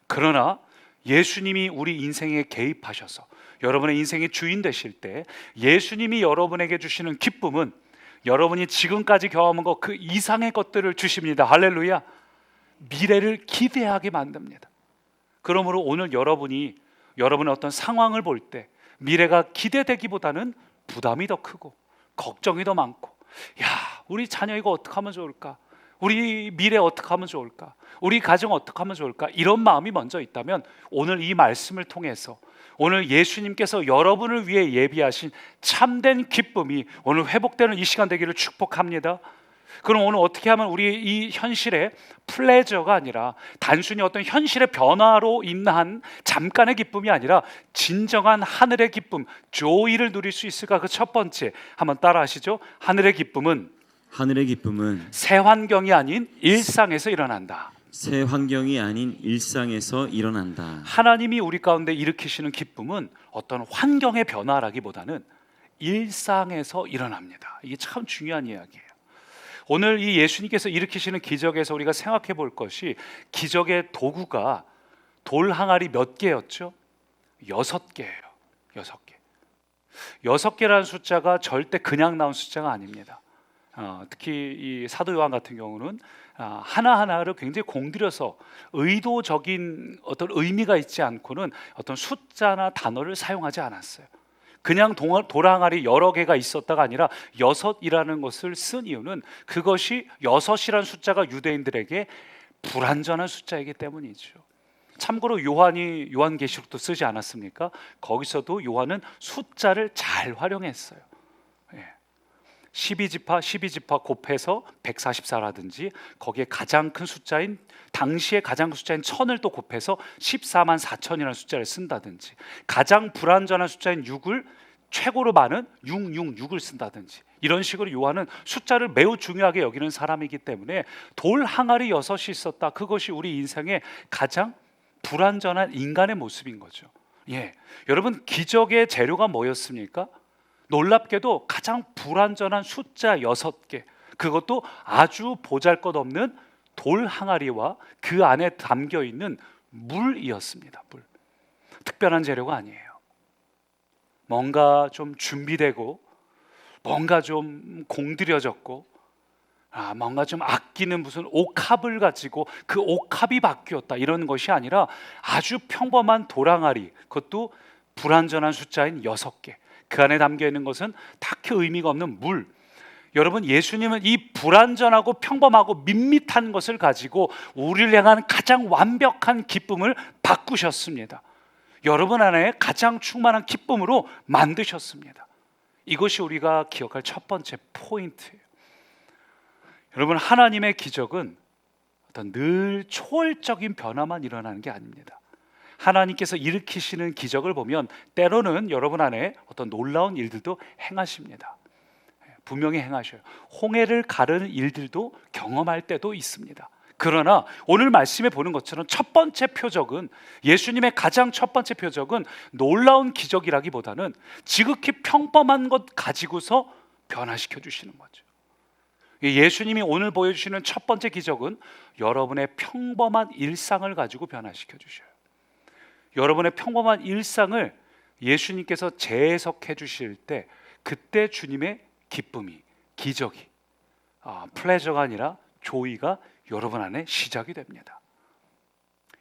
그러나 예수님이 우리 인생에 개입하셔서 여러분의 인생의 주인 되실 때 예수님이 여러분에게 주시는 기쁨은 여러분이 지금까지 경험한 것 그 이상의 것들을 주십니다. 할렐루야. 미래를 기대하게 만듭니다. 그러므로 오늘 여러분이 여러분의 어떤 상황을 볼 때 미래가 기대되기보다는 부담이 더 크고 걱정이 더 많고, 야, 우리 자녀 이거 어떻게 하면 좋을까? 우리 미래 어떻게 하면 좋을까? 우리 가정 어떻게 하면 좋을까? 이런 마음이 먼저 있다면 오늘 이 말씀을 통해서 오늘 예수님께서 여러분을 위해 예비하신 참된 기쁨이 오늘 회복되는 이 시간 되기를 축복합니다. 그럼 오늘 어떻게 하면 우리 이 현실의 플레저가 아니라 단순히 어떤 현실의 변화로 인한 잠깐의 기쁨이 아니라 진정한 하늘의 기쁨, 조이를 누릴 수 있을까? 그 첫 번째 한번 따라 하시죠. 하늘의 기쁨은 새 환경이 아닌 일상에서 일어난다. 새 환경이 아닌 일상에서 일어난다. 하나님이 우리 가운데 일으키시는 기쁨은 어떤 환경의 변화라기보다는 일상에서 일어납니다. 이게 참 중요한 이야기예요. 오늘 이 예수님께서 일으키시는 기적에서 우리가 생각해 볼 것이, 기적의 도구가 돌 항아리 몇 개였죠? 6개예요. 6개. 6개라는 숫자가 절대 그냥 나온 숫자가 아닙니다. 특히 이 사도 요한 같은 경우는 하나하나를 굉장히 공들여서 의도적인 어떤 의미가 있지 않고는 어떤 숫자나 단어를 사용하지 않았어요. 그냥 돌항아리 여러 개가 있었다가 아니라 6이라는 것을 쓴 이유는 그것이 6이라는 숫자가 유대인들에게 불완전한 숫자이기 때문이죠. 참고로 요한이 요한계시록도 쓰지 않았습니까? 거기서도 요한은 숫자를 잘 활용했어요. 12지파 곱해서 144라든지 거기에 가장 큰 숫자인, 당시에 가장 큰 숫자인 1000을 또 곱해서 14만 4천이라는 숫자를 쓴다든지, 가장 불완전한 숫자인 6을 최고로 많은 666을 쓴다든지, 이런 식으로 요한은 숫자를 매우 중요하게 여기는 사람이기 때문에 돌 항아리 6이 있었다. 그것이 우리 인생의 가장 불완전한 인간의 모습인 거죠. 여러분, 기적의 재료가 뭐였습니까? 놀랍게도 가장 불완전한 숫자 6개, 그것도 아주 보잘것없는 돌 항아리와 그 안에 담겨있는 물이었습니다. 물. 특별한 재료가 아니에요. 뭔가 좀 준비되고 뭔가 좀 공들여졌고 뭔가 좀 아끼는 무슨 옥합을 가지고 그 옥합이 바뀌었다, 이런 것이 아니라 아주 평범한 돌항아리, 그것도 불완전한 숫자인 6개, 그 안에 담겨있는 것은 딱히 의미가 없는 물. 여러분, 예수님은 이 불완전하고 평범하고 밋밋한 것을 가지고 우리를 향한 가장 완벽한 기쁨을 바꾸셨습니다. 여러분 안에 가장 충만한 기쁨으로 만드셨습니다. 이것이 우리가 기억할 첫 번째 포인트예요. 여러분, 하나님의 기적은 어떤 늘 초월적인 변화만 일어나는 게 아닙니다. 하나님께서 일으키시는 기적을 보면 때로는 여러분 안에 어떤 놀라운 일들도 행하십니다. 분명히 행하셔요. 홍해를 가르는 일들도 경험할 때도 있습니다. 그러나 오늘 말씀에 보는 것처럼 첫 번째 표적은, 예수님의 가장 첫 번째 표적은 놀라운 기적이라기보다는 지극히 평범한 것 가지고서 변화시켜 주시는 거죠. 예수님이 오늘 보여주시는 첫 번째 기적은 여러분의 평범한 일상을 가지고 변화시켜 주셔요. 여러분의 평범한 일상을 예수님께서 재해석해 주실 때, 그때 주님의 기쁨이, 기적이, 플레저가 아니라 조이가 여러분 안에 시작이 됩니다.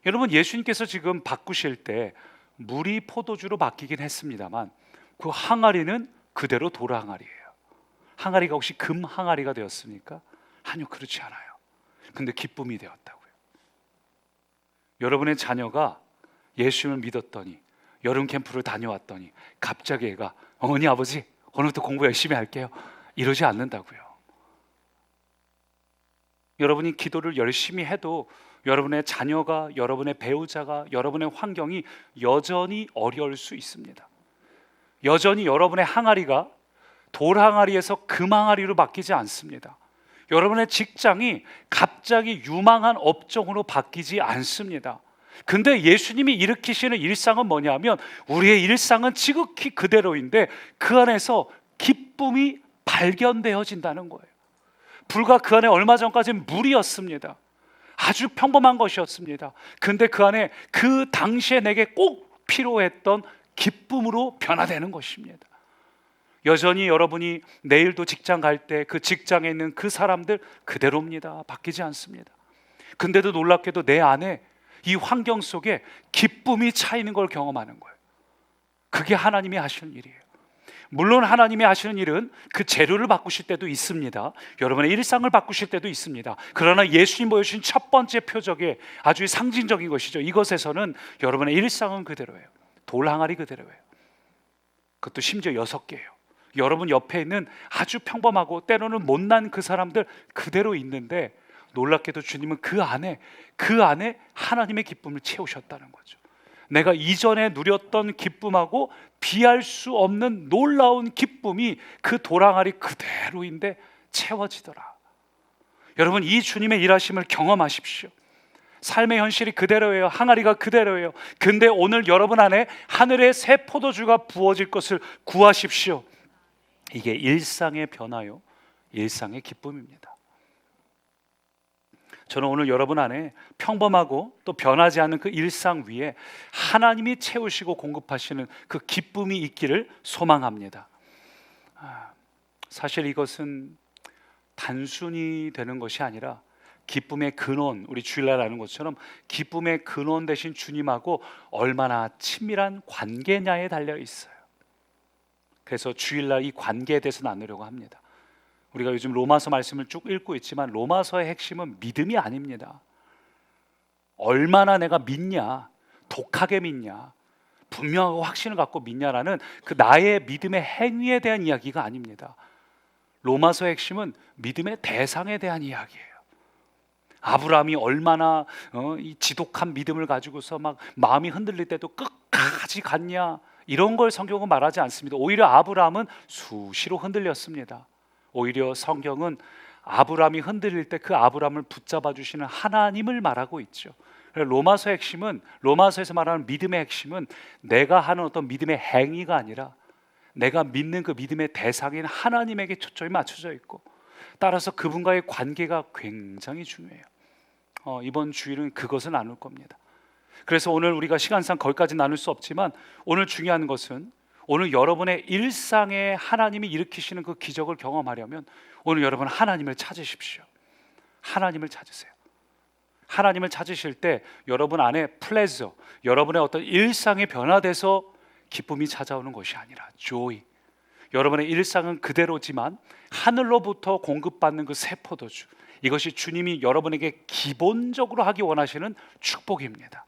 여러분, 예수님께서 지금 바꾸실 때 물이 포도주로 바뀌긴 했습니다만 그 항아리는 그대로 돌 항아리예요. 항아리가 혹시 금 항아리가 되었습니까? 아니요, 그렇지 않아요. 근데 기쁨이 되었다고요. 여러분의 자녀가 예수님을 믿었더니 여름 캠프를 다녀왔더니 갑자기 애가 어머니 아버지 오늘부터 공부 열심히 할게요 이러지 않는다고요. 여러분이 기도를 열심히 해도 여러분의 자녀가, 여러분의 배우자가, 여러분의 환경이 여전히 어려울 수 있습니다. 여전히 여러분의 항아리가 돌 항아리에서 금 항아리로 바뀌지 않습니다. 여러분의 직장이 갑자기 유망한 업종으로 바뀌지 않습니다. 근데 예수님이 일으키시는 일상은 뭐냐면 우리의 일상은 지극히 그대로인데 그 안에서 기쁨이 발견되어진다는 거예요. 불과 그 안에 얼마 전까지는 물이었습니다. 아주 평범한 것이었습니다. 근데 그 안에 그 당시에 내게 꼭 필요했던 기쁨으로 변화되는 것입니다. 여전히 여러분이 내일도 직장 갈 때 그 직장에 있는 그 사람들 그대로입니다. 바뀌지 않습니다. 근데도 놀랍게도 내 안에 이 환경 속에 기쁨이 차이는 걸 경험하는 거예요. 그게 하나님이 하시는 일이에요. 물론 하나님이 하시는 일은 그 재료를 바꾸실 때도 있습니다. 여러분의 일상을 바꾸실 때도 있습니다. 그러나 예수님 보여주신 첫 번째 표적에 아주 상징적인 것이죠. 이것에서는 여러분의 일상은 그대로예요. 돌 항아리 그대로예요. 그것도 심지어 6개예요. 여러분 옆에 있는 아주 평범하고 때로는 못난 그 사람들 그대로 있는데 놀랍게도 주님은 그 안에 하나님의 기쁨을 채우셨다는 거죠. 내가 이전에 누렸던 기쁨하고 비할 수 없는 놀라운 기쁨이 그 돌항아리 그대로인데 채워지더라. 여러분 이 주님의 일하심을 경험하십시오. 삶의 현실이 그대로예요. 항아리가 그대로예요. 근데 오늘 여러분 안에 하늘의 새 포도주가 부어질 것을 구하십시오. 이게 일상의 변화요, 일상의 기쁨입니다. 저는 오늘 여러분 안에 평범하고 또 변하지 않는 그 일상 위에 하나님이 채우시고 공급하시는 그 기쁨이 있기를 소망합니다. 사실 이것은 단순히 되는 것이 아니라 기쁨의 근원, 우리 주일날 아는 것처럼 기쁨의 근원 되신 주님하고 얼마나 친밀한 관계냐에 달려 있어요. 그래서 주일날 이 관계에 대해서 나누려고 합니다. 우리가 요즘 로마서 말씀을 쭉 읽고 있지만 로마서의 핵심은 믿음이 아닙니다. 얼마나 내가 믿냐, 독하게 믿냐, 분명하고 확신을 갖고 믿냐라는 그 나의 믿음의 행위에 대한 이야기가 아닙니다. 로마서의 핵심은 믿음의 대상에 대한 이야기예요. 아브라함이 얼마나 이 지독한 믿음을 가지고서 막 마음이 흔들릴 때도 끝까지 갔냐, 이런 걸 성경은 말하지 않습니다. 오히려 아브라함은 수시로 흔들렸습니다. 오히려 성경은 아브라함이 흔들릴 때 그 아브라함을 붙잡아 주시는 하나님을 말하고 있죠. 로마서의 핵심은, 로마서에서 말하는 믿음의 핵심은 내가 하는 어떤 믿음의 행위가 아니라 내가 믿는 그 믿음의 대상인 하나님에게 초점이 맞춰져 있고, 따라서 그분과의 관계가 굉장히 중요해요. 이번 주일은 그것을 나눌 겁니다. 그래서 오늘 우리가 시간상 거기까지 나눌 수 없지만 오늘 중요한 것은 오늘 여러분의 일상에 하나님이 일으키시는 그 기적을 경험하려면 오늘 여러분 하나님을 찾으십시오. 하나님을 찾으세요. 하나님을 찾으실 때 여러분 안에 플레저, 여러분의 어떤 일상이 변화돼서 기쁨이 찾아오는 것이 아니라 조이, 여러분의 일상은 그대로지만 하늘로부터 공급받는 그 새 포도주, 이것이 주님이 여러분에게 기본적으로 하기 원하시는 축복입니다.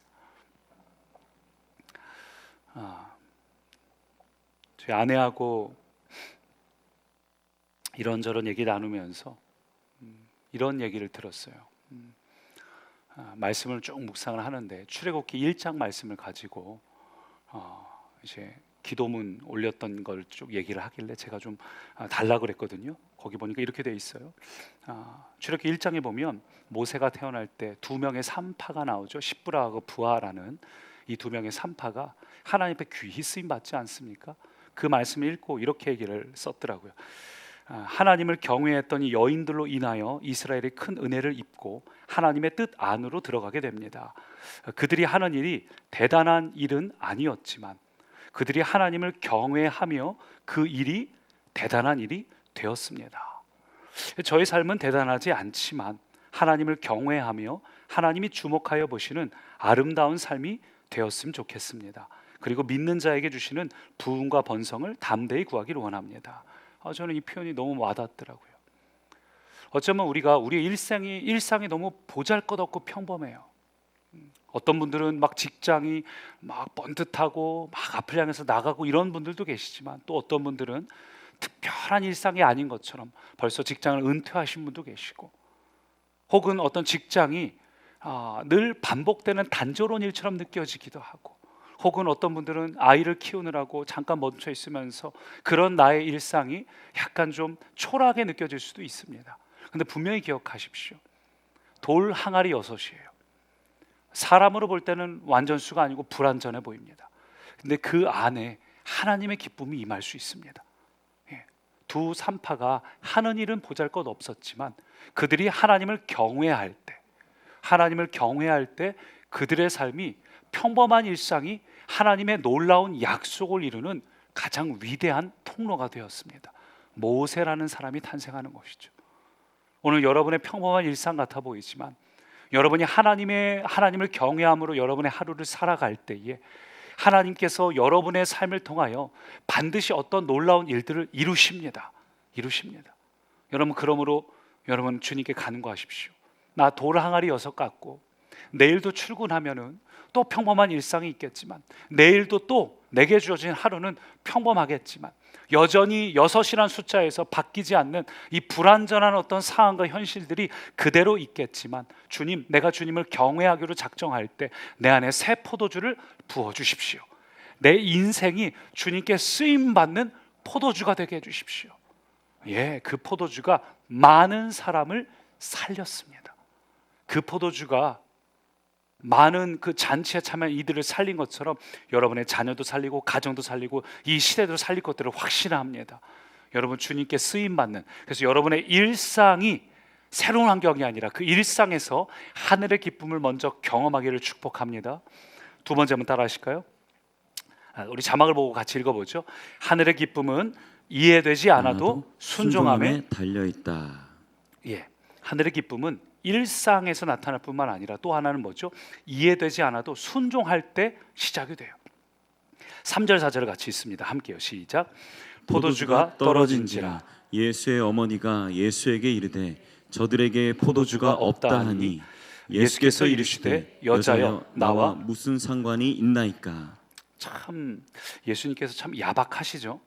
저희 아내하고 이런저런 얘기 나누면서 이런 얘기를 들었어요. 말씀을 쭉 묵상을 하는데 출애굽기 1장 말씀을 가지고 이제 기도문 올렸던 걸 쭉 얘기를 하길래 제가 좀 달라 그랬거든요. 거기 보니까 이렇게 돼 있어요. 출애굽기 1장에 보면 모세가 태어날 때 두 명의 산파가 나오죠. 십브라하고 부하라는 이 두 명의 산파가 하나님 앞에 귀히 쓰임 받지 않습니까? 그 말씀을 읽고 이렇게 얘기를 썼더라고요. 하나님을 경외했던 이 여인들로 인하여 이스라엘이 큰 은혜를 입고 하나님의 뜻 안으로 들어가게 됩니다. 그들이 하는 일이 대단한 일은 아니었지만 그들이 하나님을 경외하며 그 일이 대단한 일이 되었습니다. 저의 삶은 대단하지 않지만 하나님을 경외하며 하나님이 주목하여 보시는 아름다운 삶이 되었으면 좋겠습니다. 그리고 믿는 자에게 주시는 부흥과 번성을 담대히 구하기를 원합니다. 저는 이 표현이 너무 와닿더라고요. 어쩌면 우리가 우리의 일상이 너무 보잘것없고 평범해요. 어떤 분들은 막 직장이 막 번듯하고 막 앞을 향해서 나가고 이런 분들도 계시지만, 또 어떤 분들은 특별한 일상이 아닌 것처럼 벌써 직장을 은퇴하신 분도 계시고, 혹은 어떤 직장이 늘 반복되는 단조로운 일처럼 느껴지기도 하고, 혹은 어떤 분들은 아이를 키우느라고 잠깐 멈춰 있으면서 그런 나의 일상이 약간 좀 초라하게 느껴질 수도 있습니다. 근데 분명히 기억하십시오. 돌 항아리 6이에요. 사람으로 볼 때는 완전수가 아니고 불완전해 보입니다. 근데 그 안에 하나님의 기쁨이 임할 수 있습니다. 두 산파가 하는 일은 보잘것 없었지만 그들이 하나님을 경외할 때 그들의 삶이, 평범한 일상이 하나님의 놀라운 약속을 이루는 가장 위대한 통로가 되었습니다. 모세라는 사람이 탄생하는 것이죠. 오늘 여러분의 평범한 일상 같아 보이지만, 여러분이 하나님을 경외함으로 여러분의 하루를 살아갈 때에 하나님께서 여러분의 삶을 통하여 반드시 어떤 놀라운 일들을 이루십니다. 여러분, 그러므로 여러분 주님께 간구하십시오. 나 돌 항아리 6 갖고 내일도 출근하면은 또 평범한 일상이 있겠지만, 내일도 또 내게 주어진 하루는 평범하겠지만, 여전히 6이란 숫자에서 바뀌지 않는 이 불완전한 어떤 상황과 현실들이 그대로 있겠지만, 주님, 내가 주님을 경외하기로 작정할 때 내 안에 새 포도주를 부어주십시오. 내 인생이 주님께 쓰임받는 포도주가 되게 해주십시오. 그 포도주가 많은 사람을 살렸습니다. 그 포도주가 많은 그 잔치에 참여한 이들을 살린 것처럼 여러분의 자녀도 살리고 가정도 살리고 이 시대도 살릴 것들을 확신합니다. 여러분, 주님께 쓰임받는, 그래서 여러분의 일상이 새로운 환경이 아니라 그 일상에서 하늘의 기쁨을 먼저 경험하기를 축복합니다. 두 번째 한번 따라 하실까요? 우리 자막을 보고 같이 읽어보죠. 하늘의 기쁨은 이해되지 않아도 순종함에 달려있다. 하늘의 기쁨은 일상에서 나타날 뿐만 아니라 또 하나는 뭐죠? 이해되지 않아도 순종할 때 시작이 돼요. 3절 4절을 같이 읽습니다. 함께요. 시작. 포도주가 떨어진지라 예수의 어머니가 예수에게 이르되 저들에게 포도주가 없다 하니 예수께서 이르시되 여자여 나와 무슨 상관이 있나이까. 참 예수님께서 참 야박하시죠.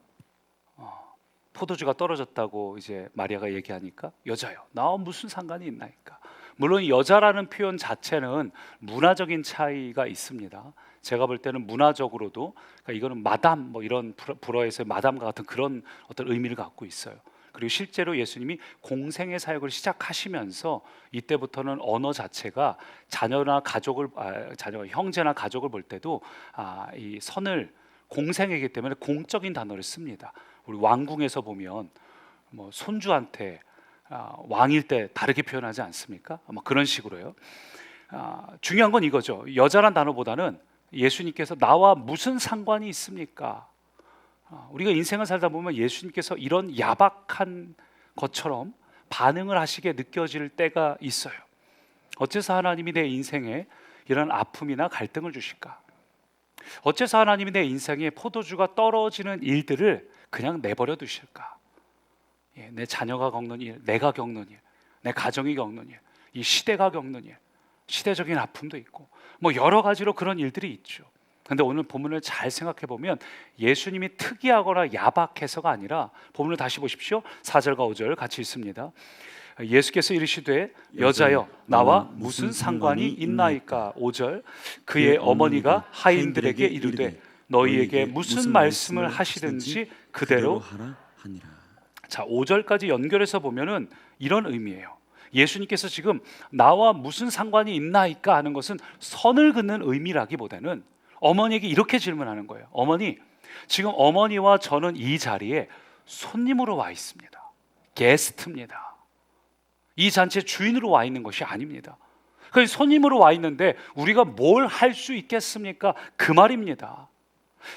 포도주가 떨어졌다고 이제 마리아가 얘기하니까 여자요, 나와 무슨 상관이 있나이까. 물론 여자라는 표현 자체는 문화적인 차이가 있습니다. 제가 볼 때는 문화적으로도, 그러니까 이거는 마담, 뭐 이런 불어에서 마담과 같은 그런 어떤 의미를 갖고 있어요. 그리고 실제로 예수님이 공생의 사역을 시작하시면서 이때부터는 언어 자체가 자녀나 형제나 가족을 볼 때도 이 선을, 공생이기 때문에 공적인 단어를 씁니다. 우리 왕궁에서 보면 뭐 손주한테 왕일 때 다르게 표현하지 않습니까? 아마 그런 식으로요. 중요한 건 이거죠. 여자란 단어보다는 예수님께서 나와 무슨 상관이 있습니까? 우리가 인생을 살다 보면 예수님께서 이런 야박한 것처럼 반응을 하시게 느껴질 때가 있어요. 어째서 하나님이 내 인생에 이런 아픔이나 갈등을 주실까? 어째서 하나님이 내 인생에 포도주가 떨어지는 일들을 그냥 내버려 두실까? 내 자녀가 겪는 일, 내가 겪는 일, 내 가정이 겪는 일, 이 시대가 겪는 일, 시대적인 아픔도 있고 뭐 여러 가지로 그런 일들이 있죠. 근데 오늘 본문을 잘 생각해 보면 예수님이 특이하거나 야박해서가 아니라, 본문을 다시 보십시오. 4절과 5절 같이 읽습니다. 예수께서 이르시되 여자여 나와 무슨 상관이 있나이까. 5절 그의 어머니가 하인들에게 이르되 너희에게 무슨 말씀을 하시든지 그대로 하라 하니라. 자, 5절까지 연결해서 보면은 이런 의미예요. 예수님께서 지금 나와 무슨 상관이 있나이까 하는 것은 선을 긋는 의미라기보다는 어머니에게 이렇게 질문하는 거예요. 어머니, 지금 어머니와 저는 이 자리에 손님으로 와 있습니다. 게스트입니다. 이 잔치의 주인으로 와 있는 것이 아닙니다. 그래서 손님으로 와 있는데 우리가 뭘 할 수 있겠습니까? 그 말입니다.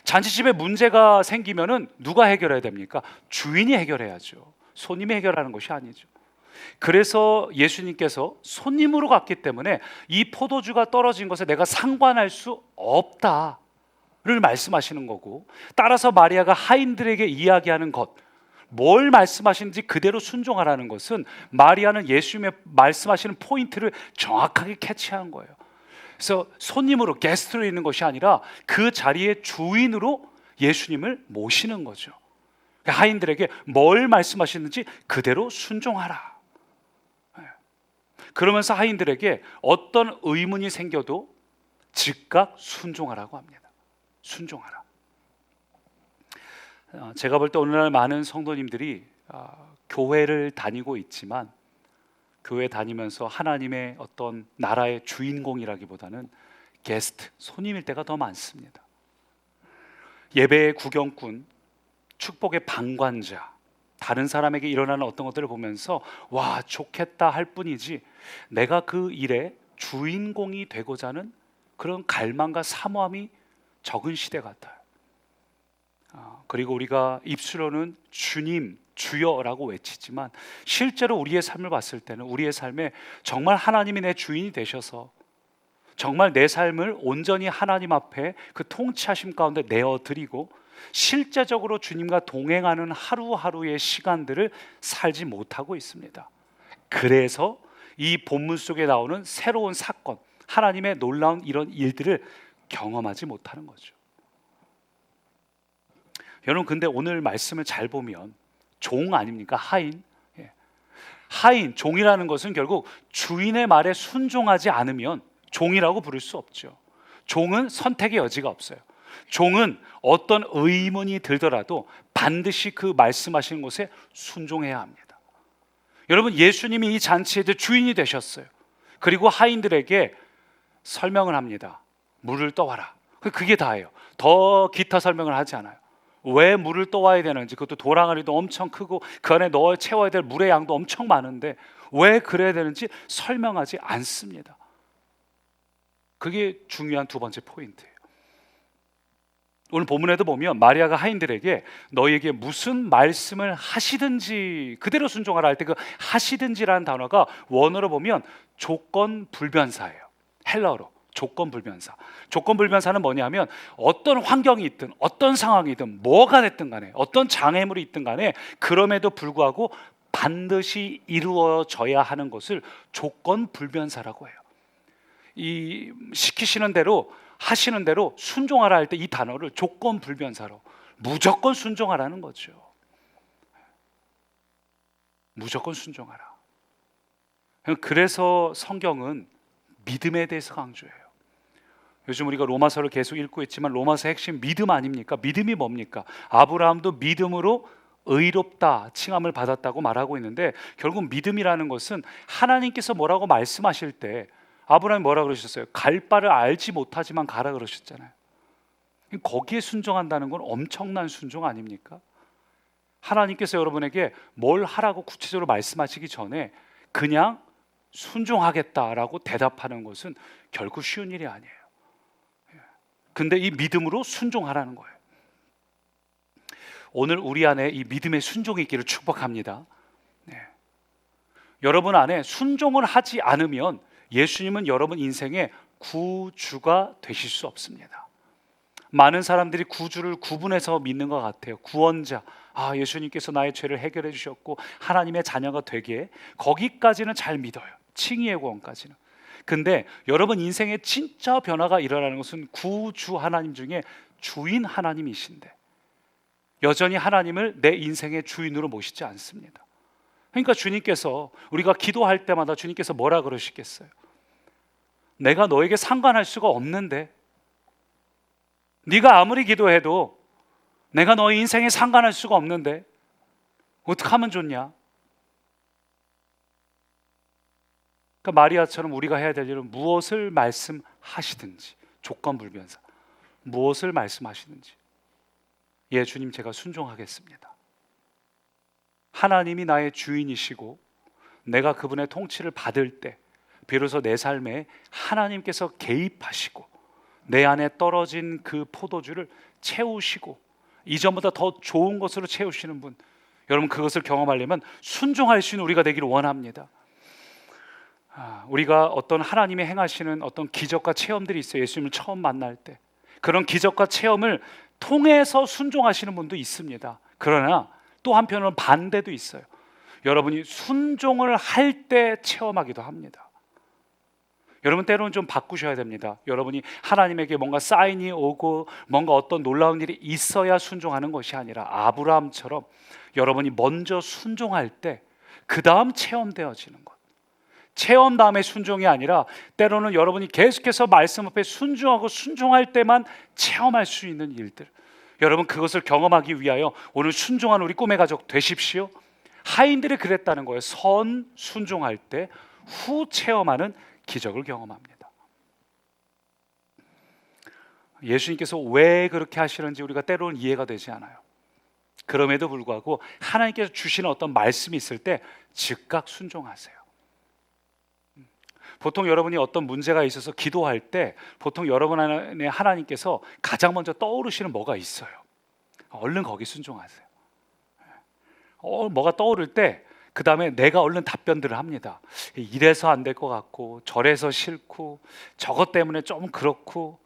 잔치집에 문제가 생기면은 누가 해결해야 됩니까? 주인이 해결해야죠. 손님이 해결하는 것이 아니죠. 그래서 예수님께서 손님으로 갔기 때문에 이 포도주가 떨어진 것에 내가 상관할 수 없다를 말씀하시는 거고, 따라서 마리아가 하인들에게 이야기하는 것, 뭘 말씀하시는지 그대로 순종하라는 것은 마리아는 예수님의 말씀하시는 포인트를 정확하게 캐치한 거예요. 그래서 손님으로 게스트로 있는 것이 아니라 그 자리의 주인으로 예수님을 모시는 거죠. 하인들에게 뭘 말씀하시는지 그대로 순종하라. 그러면서 하인들에게 어떤 의문이 생겨도 즉각 순종하라고 합니다. 순종하라. 제가 볼 때 오늘날 많은 성도님들이 교회를 다니고 있지만 교회 다니면서 하나님의 어떤 나라의 주인공이라기보다는 게스트, 손님일 때가 더 많습니다. 예배의 구경꾼, 축복의 방관자, 다른 사람에게 일어나는 어떤 것들을 보면서 와 좋겠다 할 뿐이지 내가 그 일의 주인공이 되고자 하는 그런 갈망과 사모함이 적은 시대 같아요. 그리고 우리가 입술로는 주님, 주여라고 외치지만 실제로 우리의 삶을 봤을 때는 우리의 삶에 정말 하나님이 내 주인이 되셔서 정말 내 삶을 온전히 하나님 앞에 그 통치하심 가운데 내어드리고 실제적으로 주님과 동행하는 하루하루의 시간들을 살지 못하고 있습니다. 그래서 이 본문 속에 나오는 새로운 사건, 하나님의 놀라운 이런 일들을 경험하지 못하는 거죠. 여러분, 근데 오늘 말씀을 잘 보면 종 아닙니까? 하인. 하인, 종이라는 것은 결국 주인의 말에 순종하지 않으면 종이라고 부를 수 없죠. 종은 선택의 여지가 없어요. 종은 어떤 의문이 들더라도 반드시 그 말씀하시는 것에 순종해야 합니다. 여러분, 예수님이 이 잔치의 주인이 되셨어요. 그리고 하인들에게 설명을 합니다. 물을 떠와라. 그게 다예요. 더 기타 설명을 하지 않아요. 왜 물을 떠와야 되는지, 그것도 도랑아리도 엄청 크고 그 안에 넣어 채워야 될 물의 양도 엄청 많은데 왜 그래야 되는지 설명하지 않습니다. 그게 중요한 두 번째 포인트예요. 오늘 본문에도 보면 마리아가 하인들에게 너희에게 무슨 말씀을 하시든지 그대로 순종하라 할 때 그 하시든지라는 단어가 원어로 보면 조건 불변사예요. 헬라어로 조건 불변사. 조건 불변사는 뭐냐면 어떤 환경이 있든 어떤 상황이든 뭐가 됐든 간에 어떤 장애물이 있든 간에 그럼에도 불구하고 반드시 이루어져야 하는 것을 조건 불변사라고 해요. 이 시키시는 대로 하시는 대로 순종하라 할 때 이 단어를 조건 불변사로 무조건 순종하라는 거죠. 무조건 순종하라. 그래서 성경은 믿음에 대해서 강조해요. 요즘 우리가 로마서를 계속 읽고 있지만 로마서의 핵심 믿음 아닙니까? 믿음이 뭡니까? 아브라함도 믿음으로 의롭다 칭함을 받았다고 말하고 있는데 결국 믿음이라는 것은 하나님께서 뭐라고 말씀하실 때 아브라함이 뭐라 그러셨어요? 갈 바를 알지 못하지만 가라 그러셨잖아요. 거기에 순종한다는 건 엄청난 순종 아닙니까? 하나님께서 여러분에게 뭘 하라고 구체적으로 말씀하시기 전에 그냥 순종하겠다라고 대답하는 것은 결코 쉬운 일이 아니에요. 근데 이 믿음으로 순종하라는 거예요. 오늘 우리 안에 이 믿음의 순종이 있기를 축복합니다. 여러분 안에 순종을 하지 않으면 예수님은 여러분 인생의 구주가 되실 수 없습니다. 많은 사람들이 구주를 구분해서 믿는 것 같아요. 구원자, 예수님께서 나의 죄를 해결해 주셨고 하나님의 자녀가 되게, 거기까지는 잘 믿어요. 칭의의 구원까지는. 근데 여러분 인생에 진짜 변화가 일어나는 것은 구주 하나님 중에 주인 하나님이신데 여전히 하나님을 내 인생의 주인으로 모시지 않습니다. 그러니까 주님께서, 우리가 기도할 때마다 주님께서 뭐라 그러시겠어요? 내가 너에게 상관할 수가 없는데, 네가 아무리 기도해도 내가 너의 인생에 상관할 수가 없는데 어떻게 하면 좋냐? 그러니까 마리아처럼 우리가 해야 될 일은 무엇을 말씀하시든지, 조건 불변사, 무엇을 말씀하시든지, 예, 주님 제가 순종하겠습니다. 하나님이 나의 주인이시고 내가 그분의 통치를 받을 때 비로소 내 삶에 하나님께서 개입하시고 내 안에 떨어진 그 포도주를 채우시고 이전보다 더 좋은 것으로 채우시는 분, 여러분 그것을 경험하려면 순종할 수 있는 우리가 되기를 원합니다. 우리가 어떤 하나님이 행하시는 어떤 기적과 체험들이 있어요. 예수님을 처음 만날 때 그런 기적과 체험을 통해서 순종하시는 분도 있습니다. 그러나 또 한편으로는 반대도 있어요. 여러분이 순종을 할 때 체험하기도 합니다. 여러분 때로는 좀 바꾸셔야 됩니다. 여러분이 하나님에게 뭔가 사인이 오고 뭔가 어떤 놀라운 일이 있어야 순종하는 것이 아니라 아브라함처럼 여러분이 먼저 순종할 때 그 다음 체험되어지는 것. 체험 다음에 순종이 아니라 때로는 여러분이 계속해서 말씀 앞에 순종하고 순종할 때만 체험할 수 있는 일들, 여러분 그것을 경험하기 위하여 오늘 순종한 우리 꿈의 가족 되십시오. 하인들이 그랬다는 거예요. 선 순종할 때 후 체험하는 기적을 경험합니다. 예수님께서 왜 그렇게 하시는지 우리가 때로는 이해가 되지 않아요. 그럼에도 불구하고 하나님께서 주시는 어떤 말씀이 있을 때 즉각 순종하세요. 보통 여러분이 어떤 문제가 있어서 기도할 때 보통 여러분 안에 하나님께서 가장 먼저 떠오르시는 뭐가 있어요. 얼른 거기 순종하세요. 뭐가 떠오를 때 그 다음에 내가 얼른 답변들을 합니다. 이래서 안 될 것 같고 저래서 싫고 저것 때문에 좀 그렇고,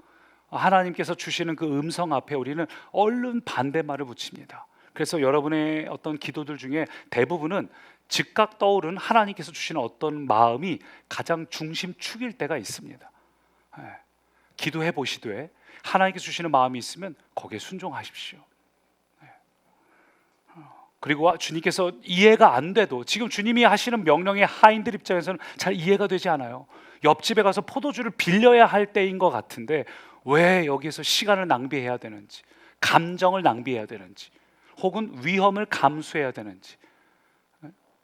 하나님께서 주시는 그 음성 앞에 우리는 얼른 반대말을 붙입니다. 그래서 여러분의 어떤 기도들 중에 대부분은 즉각 떠오른 하나님께서 주시는 어떤 마음이 가장 중심축일 때가 있습니다. 기도해 보시되 하나님께서 주시는 마음이 있으면 거기에 순종하십시오. 그리고 주님께서 이해가 안 돼도, 지금 주님이 하시는 명령의 하인들 입장에서는 잘 이해가 되지 않아요. 옆집에 가서 포도주를 빌려야 할 때인 것 같은데 왜 여기서 시간을 낭비해야 되는지, 감정을 낭비해야 되는지, 혹은 위험을 감수해야 되는지,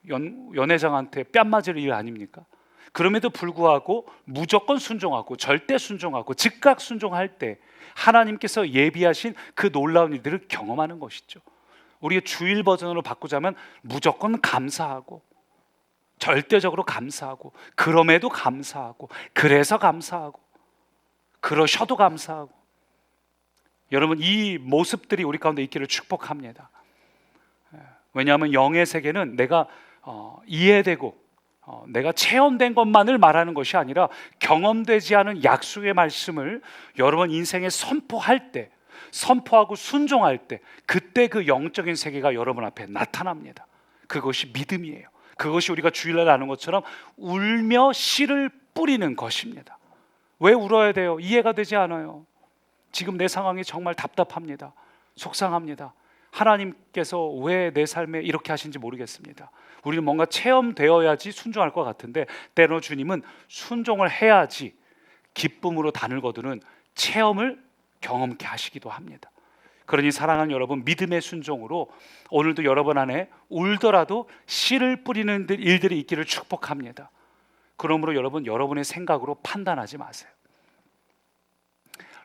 연회장한테 뺨 맞을 일 아닙니까? 그럼에도 불구하고 무조건 순종하고 절대 순종하고 즉각 순종할 때 하나님께서 예비하신 그 놀라운 일들을 경험하는 것이죠. 우리의 주일 버전으로 바꾸자면 무조건 감사하고 절대적으로 감사하고 그럼에도 감사하고 그래서 감사하고 그러셔도 감사하고, 여러분 이 모습들이 우리 가운데 있기를 축복합니다. 왜냐하면 영의 세계는 내가 이해되고 내가 체험된 것만을 말하는 것이 아니라 경험되지 않은 약속의 말씀을 여러분 인생에 선포할 때, 선포하고 순종할 때 그때 그 영적인 세계가 여러분 앞에 나타납니다. 그것이 믿음이에요. 그것이 우리가 주일날 아는 것처럼 울며 씨를 뿌리는 것입니다. 왜 울어야 돼요? 이해가 되지 않아요. 지금 내 상황이 정말 답답합니다. 속상합니다. 하나님께서 왜 내 삶에 이렇게 하신지 모르겠습니다. 우리는 뭔가 체험되어야지 순종할 것 같은데 때로 주님은 순종을 해야지 기쁨으로 단을 거두는 체험을 경험케 하시기도 합니다. 그러니 사랑하는 여러분, 믿음의 순종으로 오늘도 여러분 안에 울더라도 씨를 뿌리는 일들이 있기를 축복합니다. 그러므로 여러분, 여러분의 생각으로 판단하지 마세요.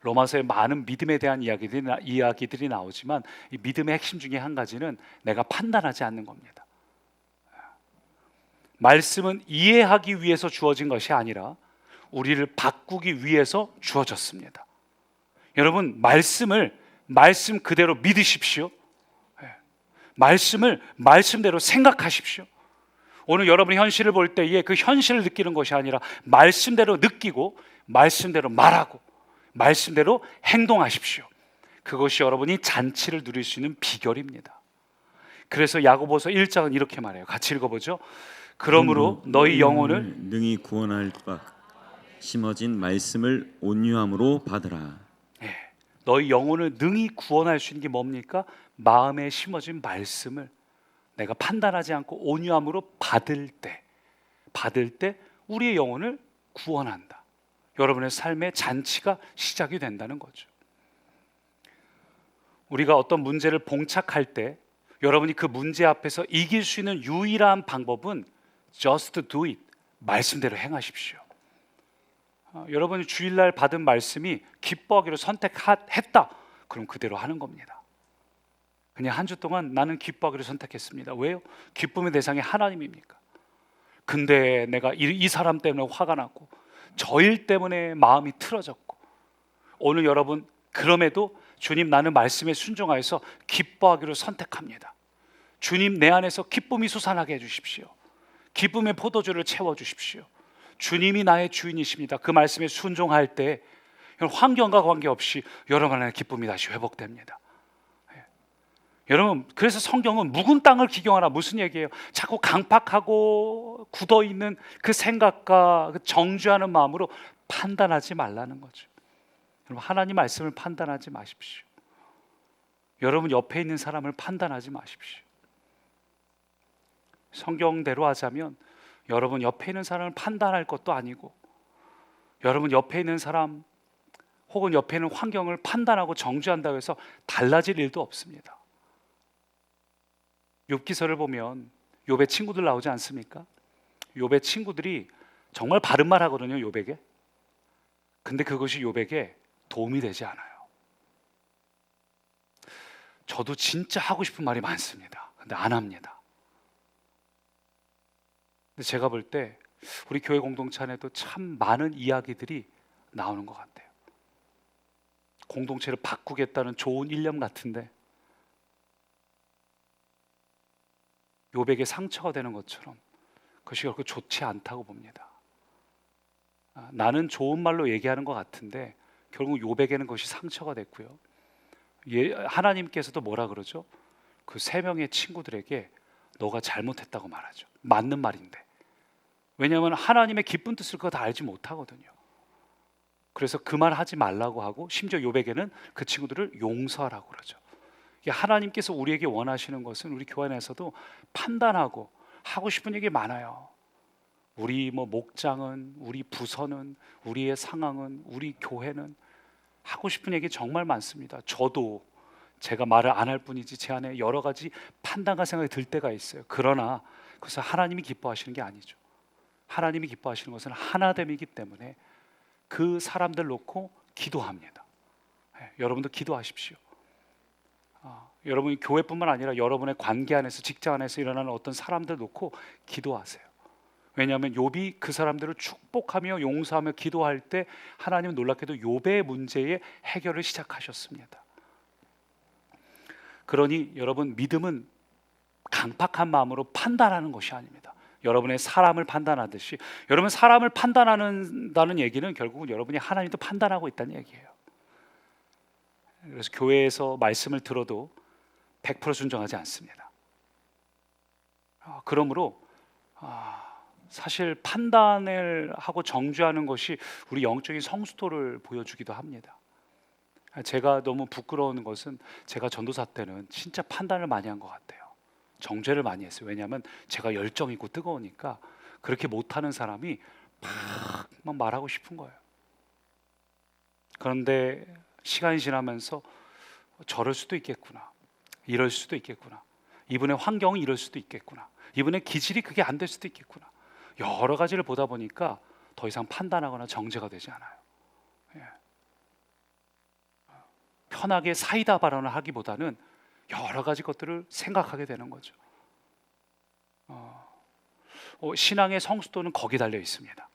로마서에 많은 믿음에 대한 이야기들이 나오지만 이 믿음의 핵심 중에 한 가지는 내가 판단하지 않는 겁니다. 말씀은 이해하기 위해서 주어진 것이 아니라 우리를 바꾸기 위해서 주어졌습니다. 여러분, 말씀 그대로 믿으십시오. 말씀을 말씀대로 생각하십시오. 오늘 여러분이 현실을 볼 때에 그 현실을 느끼는 것이 아니라 말씀대로 느끼고 말씀대로 말하고 말씀대로 행동하십시오. 그것이 여러분이 잔치를 누릴 수 있는 비결입니다. 그래서 야고보서 1장은 이렇게 말해요. 같이 읽어보죠. 그러므로 너희 영혼을 능히 구원할 바 심어진 말씀을 온유함으로 받으라. 너희 영혼을 능히 구원할 수 있는 게 뭡니까? 마음에 심어진 말씀을 내가 판단하지 않고 온유함으로 받을 때 우리의 영혼을 구원한다. 여러분의 삶의 잔치가 시작이 된다는 거죠. 우리가 어떤 문제를 봉착할 때 여러분이 그 문제 앞에서 이길 수 있는 유일한 방법은 just do it, 말씀대로 행하십시오. 여러분이 주일날 받은 말씀이 기뻐하기로 선택했다, 그럼 그대로 하는 겁니다. 그냥 한 주 동안 나는 기뻐하기로 선택했습니다. 왜요? 기쁨의 대상이 하나님입니까? 근데 내가 이 사람 때문에 화가 났고 저 일 때문에 마음이 틀어졌고, 오늘 여러분 그럼에도 주님, 나는 말씀에 순종하여서 기뻐하기로 선택합니다. 주님, 내 안에서 기쁨이 솟아나게 해주십시오. 기쁨의 포도주를 채워주십시오. 주님이 나의 주인이십니다. 그 말씀에 순종할 때 환경과 관계없이 여러분 안에 기쁨이 다시 회복됩니다. 여러분, 그래서 성경은 묵은 땅을 기경하라 무슨 얘기예요? 자꾸 강팍하고 굳어있는 그 생각과 그 정죄하는 마음으로 판단하지 말라는 거죠. 여러분, 하나님 말씀을 판단하지 마십시오. 여러분 옆에 있는 사람을 판단하지 마십시오. 성경대로 하자면 여러분 옆에 있는 사람을 판단할 것도 아니고, 여러분 옆에 있는 사람 혹은 옆에 있는 환경을 판단하고 정죄한다고 해서 달라질 일도 없습니다. 욥기서를 보면 욥의 친구들 나오지 않습니까? 욥의 친구들이 정말 바른 말 하거든요, 욥에게. 근데 그것이 욥에게 도움이 되지 않아요. 저도 진짜 하고 싶은 말이 많습니다. 근데 안 합니다. 근데 제가 볼 때 우리 교회 공동체 안에도 참 많은 이야기들이 나오는 것 같아요. 공동체를 바꾸겠다는 좋은 일념 같은데 욥에게 상처가 되는 것처럼 그것이 결코 좋지 않다고 봅니다. 나는 좋은 말로 얘기하는 것 같은데 결국 욥에게는 그것이 상처가 됐고요. 하나님께서도 뭐라 그러죠? 그 세 명의 친구들에게 너가 잘못했다고 말하죠. 맞는 말인데. 왜냐하면 하나님의 기쁜 뜻을 그거 다 알지 못하거든요. 그래서 그 말 하지 말라고 하고, 심지어 욥에게는 그 친구들을 용서하라고 그러죠. 하나님께서 우리에게 원하시는 것은 우리 교회 안에서도 판단하고 하고 싶은 얘기 많아요. 우리 목장은, 우리 부서는, 우리의 상황은, 우리 교회는 하고 싶은 얘기 정말 많습니다. 저도 제가 말을 안 할 뿐이지 제 안에 여러 가지 판단과 생각이 들 때가 있어요. 그러나 그것은 하나님이 기뻐하시는 게 아니죠. 하나님이 기뻐하시는 것은 하나됨이기 때문에 그 사람들 놓고 기도합니다. 여러분도 기도하십시오. 여러분이 교회뿐만 아니라 여러분의 관계 안에서, 직장 안에서 일어나는 어떤 사람들 놓고 기도하세요. 왜냐하면 욥이 그 사람들을 축복하며 용서하며 기도할 때 하나님은 놀랍게도 욥의 문제의 해결을 시작하셨습니다. 그러니 여러분, 믿음은 강팍한 마음으로 판단하는 것이 아닙니다. 여러분의 사람을 판단하듯이, 여러분 사람을 판단한다는 얘기는 결국은 여러분이 하나님도 판단하고 있다는 얘기예요. 그래서 교회에서 말씀을 들어도 100% 순종하지 않습니다. 그러므로 사실 판단을 하고 정죄하는 것이 우리 영적인 성숙도를 보여주기도 합니다. 제가 너무 부끄러운 것은 제가 전도사 때는 진짜 판단을 많이 한 것 같아요. 정죄를 많이 했어요. 왜냐하면 제가 열정 있고 뜨거우니까 그렇게 못하는 사람이 막 말하고 싶은 거예요. 그런데 시간이 지나면서 저럴 수도 있겠구나, 이럴 수도 있겠구나, 이분의 환경은 이럴 수도 있겠구나, 이분의 기질이 그게 안 될 수도 있겠구나, 여러 가지를 보다 보니까 더 이상 판단하거나 정죄가 되지 않아요. 편하게 사이다 발언을 하기보다는 여러 가지 것들을 생각하게 되는 거죠. 신앙의 성숙도는 거기에 달려 있습니다.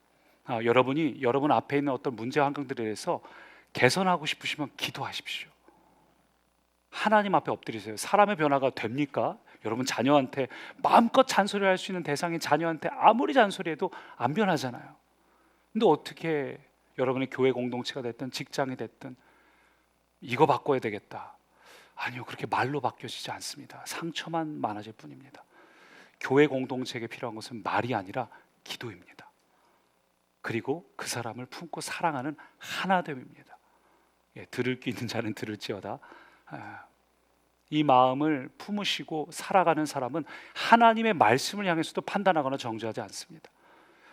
여러분이 여러분 앞에 있는 어떤 문제 환경들에 대해서 개선하고 싶으시면 기도하십시오. 하나님 앞에 엎드리세요. 사람의 변화가 됩니까? 여러분 자녀한테 마음껏 잔소리할 수 있는 대상인 자녀한테 아무리 잔소리해도 안 변하잖아요. 근데 어떻게 여러분의 교회 공동체가 됐든 직장이 됐든 이거 바꿔야 되겠다, 아니요, 그렇게 말로 바뀌어지지 않습니다. 상처만 많아질 뿐입니다. 교회 공동체에게 필요한 것은 말이 아니라 기도입니다. 그리고 그 사람을 품고 사랑하는 하나됨입니다. 들을 귀 있는 자는 들을지어다. 이 마음을 품으시고 살아가는 사람은 하나님의 말씀을 향해서도 판단하거나 정죄하지 않습니다.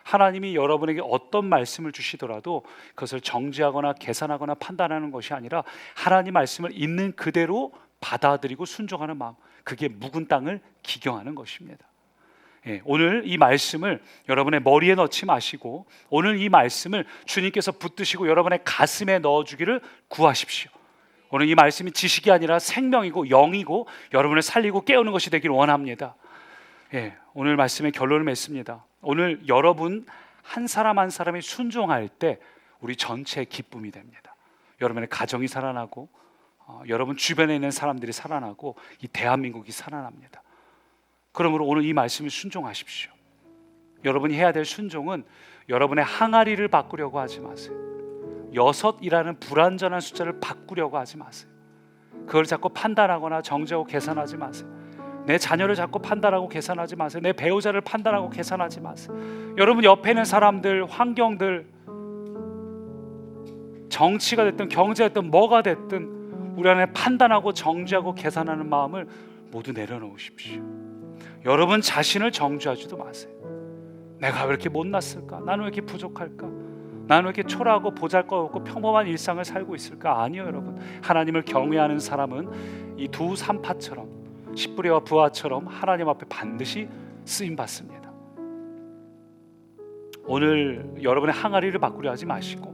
하나님이 여러분에게 어떤 말씀을 주시더라도 그것을 정죄하거나 계산하거나 판단하는 것이 아니라 하나님 말씀을 있는 그대로 받아들이고 순종하는 마음, 그게 묵은 땅을 기경하는 것입니다. 오늘 이 말씀을 여러분의 머리에 넣지 마시고 오늘 이 말씀을 주님께서 붙드시고 여러분의 가슴에 넣어주기를 구하십시오. 오늘 이 말씀이 지식이 아니라 생명이고 영이고 여러분을 살리고 깨우는 것이 되기를 원합니다. 오늘 말씀의 결론을 맺습니다. 오늘 여러분 한 사람 한 사람이 순종할 때 우리 전체의 기쁨이 됩니다. 여러분의 가정이 살아나고 여러분 주변에 있는 사람들이 살아나고 이 대한민국이 살아납니다. 그러므로 오늘 이 말씀을 순종하십시오. 여러분이 해야 될 순종은 여러분의 항아리를 바꾸려고 하지 마세요. 6이라는 불완전한 숫자를 바꾸려고 하지 마세요. 그걸 자꾸 판단하거나 정죄하고 계산하지 마세요. 내 자녀를 자꾸 판단하고 계산하지 마세요. 내 배우자를 판단하고 계산하지 마세요. 여러분 옆에 있는 사람들, 환경들, 정치가 됐든 경제가 됐든 뭐가 됐든 우리 안에 판단하고 정죄하고 계산하는 마음을 모두 내려놓으십시오. 여러분 자신을 정죄하지도 마세요. 내가 왜 이렇게 못났을까? 나는 왜 이렇게 부족할까? 나는 왜 이렇게 초라하고 보잘것없고 평범한 일상을 살고 있을까? 아니요, 여러분. 하나님을 경외하는 사람은 이 두 산파처럼 십부리와 부하처럼 하나님 앞에 반드시 쓰임 받습니다. 오늘 여러분의 항아리를 바꾸려 하지 마시고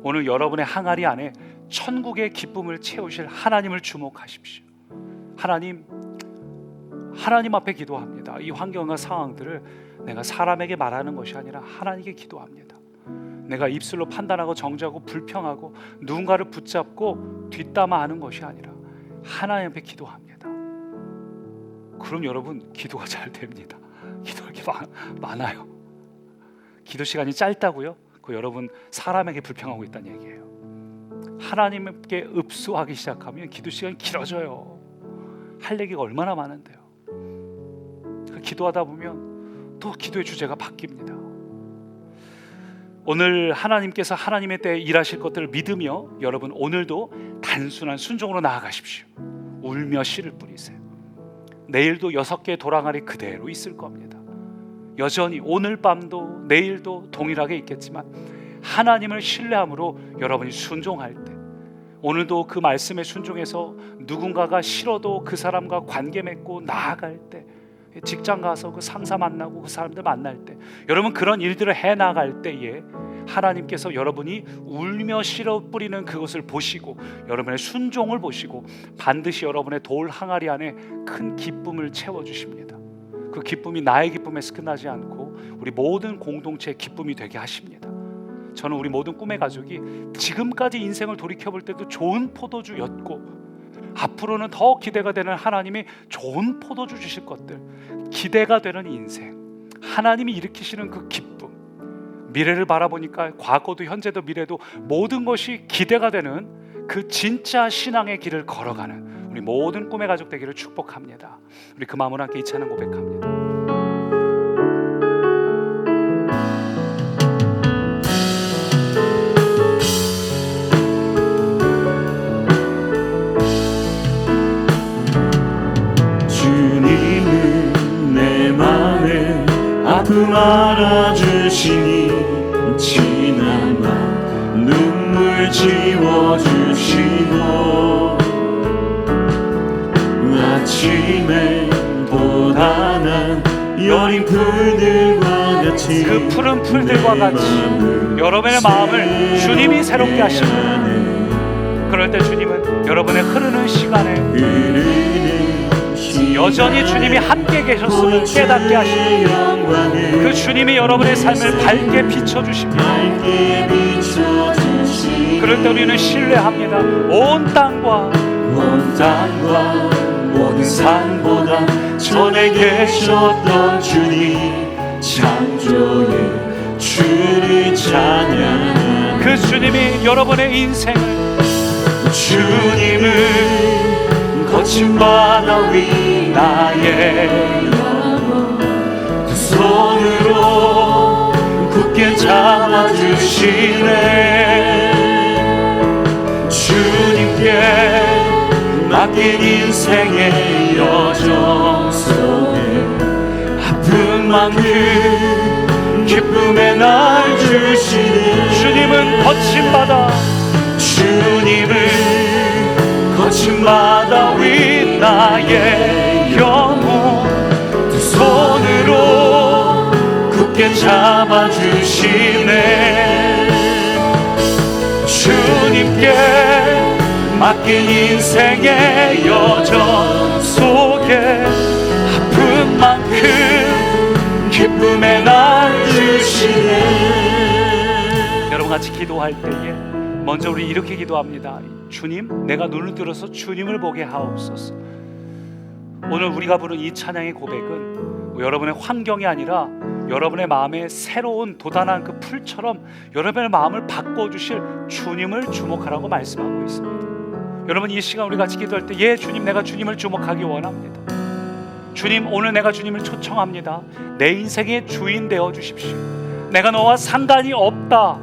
오늘 여러분의 항아리 안에 천국의 기쁨을 채우실 하나님을 주목하십시오. 하나님 앞에 기도합니다. 이 환경과 상황들을 내가 사람에게 말하는 것이 아니라 하나님께 기도합니다. 내가 입술로 판단하고 정죄하고 불평하고 누군가를 붙잡고 뒷담화하는 것이 아니라 하나님 앞에 기도합니다. 그럼 여러분 기도가 잘 됩니다. 기도할 게 많아요. 기도 시간이 짧다고요? 그 여러분 사람에게 불평하고 있다는 얘기예요. 하나님께 읍수하기 시작하면 기도 시간이 길어져요. 할 얘기가 얼마나 많은데요. 기도하다 보면 또 기도의 주제가 바뀝니다. 오늘 하나님께서 하나님의 때에 일하실 것들을 믿으며 여러분 오늘도 단순한 순종으로 나아가십시오. 울며 씨를 뿌리세요. 내일도 6개의 도랑알이 그대로 있을 겁니다. 여전히 오늘 밤도 내일도 동일하게 있겠지만 하나님을 신뢰함으로 여러분이 순종할 때 오늘도 그 말씀에 순종해서 누군가가 싫어도 그 사람과 관계 맺고 나아갈 때 직장 가서 그 상사 만나고 그 사람들 만날 때 여러분 그런 일들을 해나갈 때에 하나님께서 여러분이 울며 씨를 뿌리는 그것을 보시고 여러분의 순종을 보시고 반드시 여러분의 돌 항아리 안에 큰 기쁨을 채워주십니다. 그 기쁨이 나의 기쁨에서 끝나지 않고 우리 모든 공동체의 기쁨이 되게 하십니다. 저는 우리 모든 꿈의 가족이 지금까지 인생을 돌이켜볼 때도 좋은 포도주였고 앞으로는 더 기대가 되는 하나님이 좋은 포도주 주실 것들, 기대가 되는 인생, 하나님이 일으키시는 그 기쁨, 미래를 바라보니까 과거도 현재도 미래도 모든 것이 기대가 되는 그 진짜 신앙의 길을 걸어가는 우리 모든 꿈의 가족 되기를 축복합니다. 우리 그 마음으로 함께 이 찬양 고백합니다. 아픔 알아주시니 지나마 눈물 지워주시고 아침에 보다 난 여린 풀들과 같이 그 푸른 풀들과 같이 여러분의 마음을 주님이 새롭게 하십니다. 그럴 때 주님은 여러분의 흐르는 시간에 여전히 주님이 함께 계셨음을 깨닫게 하십니다. 그 주님이 여러분의 삶을 밝게 비춰주십니다. 그럴 때 우리는 신뢰합니다. 온 땅과 모든 산보다 전에 계셨던 주님 창조의 주를 찬양하는 그 주님이 여러분의 인생을 주님을 거친 바다 위 나의 영혼 두 손으로 굳게 잡아주시네. 주님께 맡긴 인생의 여정 속에 아픈 만큼 기쁨의 날 주시네. 주님은 거친 바다 거친 바다 위 나의 영혼 두 손으로 굳게 잡아주시네. 주님께 맡긴 인생의 여정 속에 아픈 만큼 기쁨의 날 주시네. 여러분 같이 기도할 때에 먼저 우리 이렇게 기도합니다. 주님, 내가 눈을 들어서 주님을 보게 하옵소서. 오늘 우리가 부른 이 찬양의 고백은 여러분의 환경이 아니라 여러분의 마음에 새로운 도단한 그 풀처럼 여러분의 마음을 바꿔주실 주님을 주목하라고 말씀하고 있습니다. 여러분, 이 시간 우리 같이 기도할 때, 예 주님, 내가 주님을 주목하기 원합니다. 주님, 오늘 내가 주님을 초청합니다. 내 인생의 주인 되어 주십시오. 내가 너와 상관이 없다,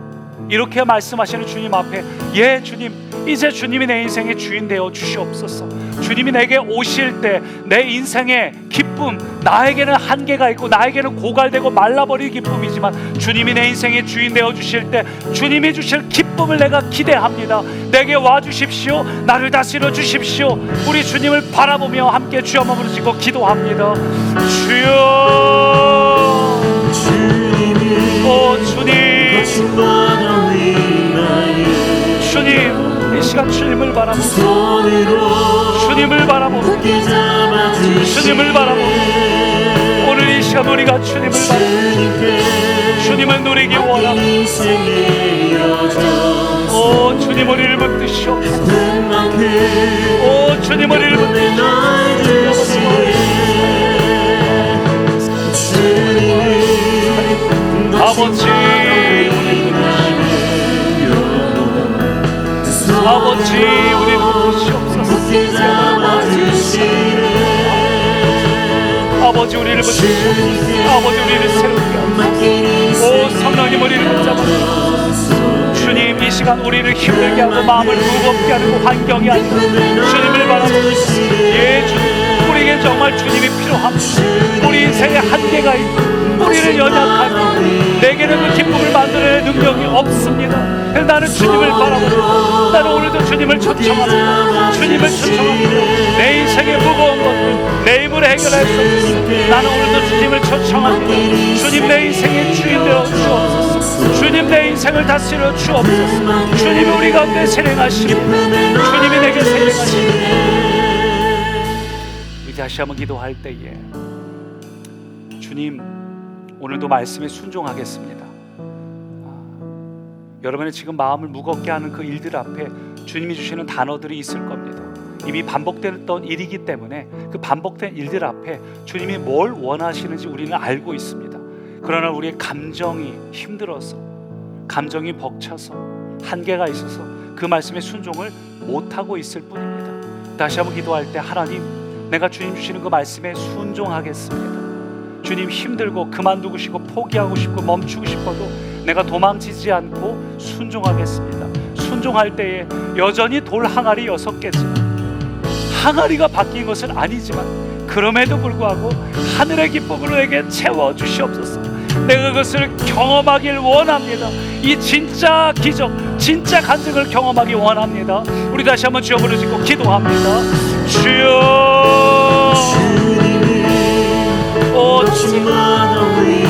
이렇게 말씀하시는 주님 앞에, 예 주님, 이제 주님이 내 인생의 주인 되어 주시옵소서. 주님이 내게 오실 때 내 인생의 기쁨, 나에게는 한계가 있고 나에게는 고갈되고 말라버릴 기쁨이지만 주님이 내 인생의 주인 되어 주실 때 주님이 주실 기쁨을 내가 기대합니다. 내게 와 주십시오. 나를 다스려 주십시오. 우리 주님을 바라보며 함께 주여 부르시고 기도합니다. 주여, 오 주님, 주님, 이 시간 주님을 바라보고, 주님을 바라보고, 주님을 바라보고, 오늘 이 시간 우리가 주님을 바라보고 주님을 누리기 원합니다. 오 주님, 우리를 붙드시옵소서. 오 주님, 우리를 붙드시옵소서. 아버지, 아버지, 우리 붙드시옵소서. 아버지, 우리를 붙드시옵소서. 아버지, 우리를 새롭게 하옵소서. 오 성령님, 우리를 붙잡아주옵소서. 주님, 이 시간 우리를 힘들게 하고 마음을 무겁게 하는 그 환경이 아니라 주님을 바라보시옵소서. 예 주님, 우리에게 정말 주님이 필요합니다. 우리 인생에 한계가 있고 우리는 연약하고 내게는 그 기쁨을 만들어낼 능력이 없습니다. 나는 주님을 바라보고, 나는 오늘도 주님을 초청합니다. 주님을 초청합니다. 내 인생의 무거운 것들 내 힘으로 해결할 수 없습니다. 나는 오늘도 주님을 초청합니다. 주님, 내 인생의 주인 되어 주옵소서. 주님, 내 인생을 다스려 주옵소서. 주님이 우리 가운데 세례하시고 주님이 내게 세례하시고, 우리 다시 한번 기도할 때에 주님, 오늘도 말씀에 순종하겠습니다. 여러분의 지금 마음을 무겁게 하는 그 일들 앞에 주님이 주시는 단어들이 있을 겁니다. 이미 반복됐던 일이기 때문에 그 반복된 일들 앞에 주님이 뭘 원하시는지 우리는 알고 있습니다. 그러나 우리의 감정이 힘들어서, 감정이 벅차서, 한계가 있어서 그 말씀에 순종을 못하고 있을 뿐입니다. 다시 한번 기도할 때, 하나님, 내가 주님 주시는 그 말씀에 순종하겠습니다. 주님, 힘들고 그만두고 싶고 포기하고 싶고 멈추고 싶어도 내가 도망치지 않고 순종하겠습니다. 순종할 때에 여전히 돌 항아리 6개지만 항아리가 바뀐 것은 아니지만 그럼에도 불구하고 하늘의 기쁨으로 내게 채워주시옵소서. 내가 그것을 경험하길 원합니다. 이 진짜 기적, 진짜 간증을 경험하기 원합니다. 우리 다시 한번 주여 부르시고 기도합니다. 주여, 오 주님,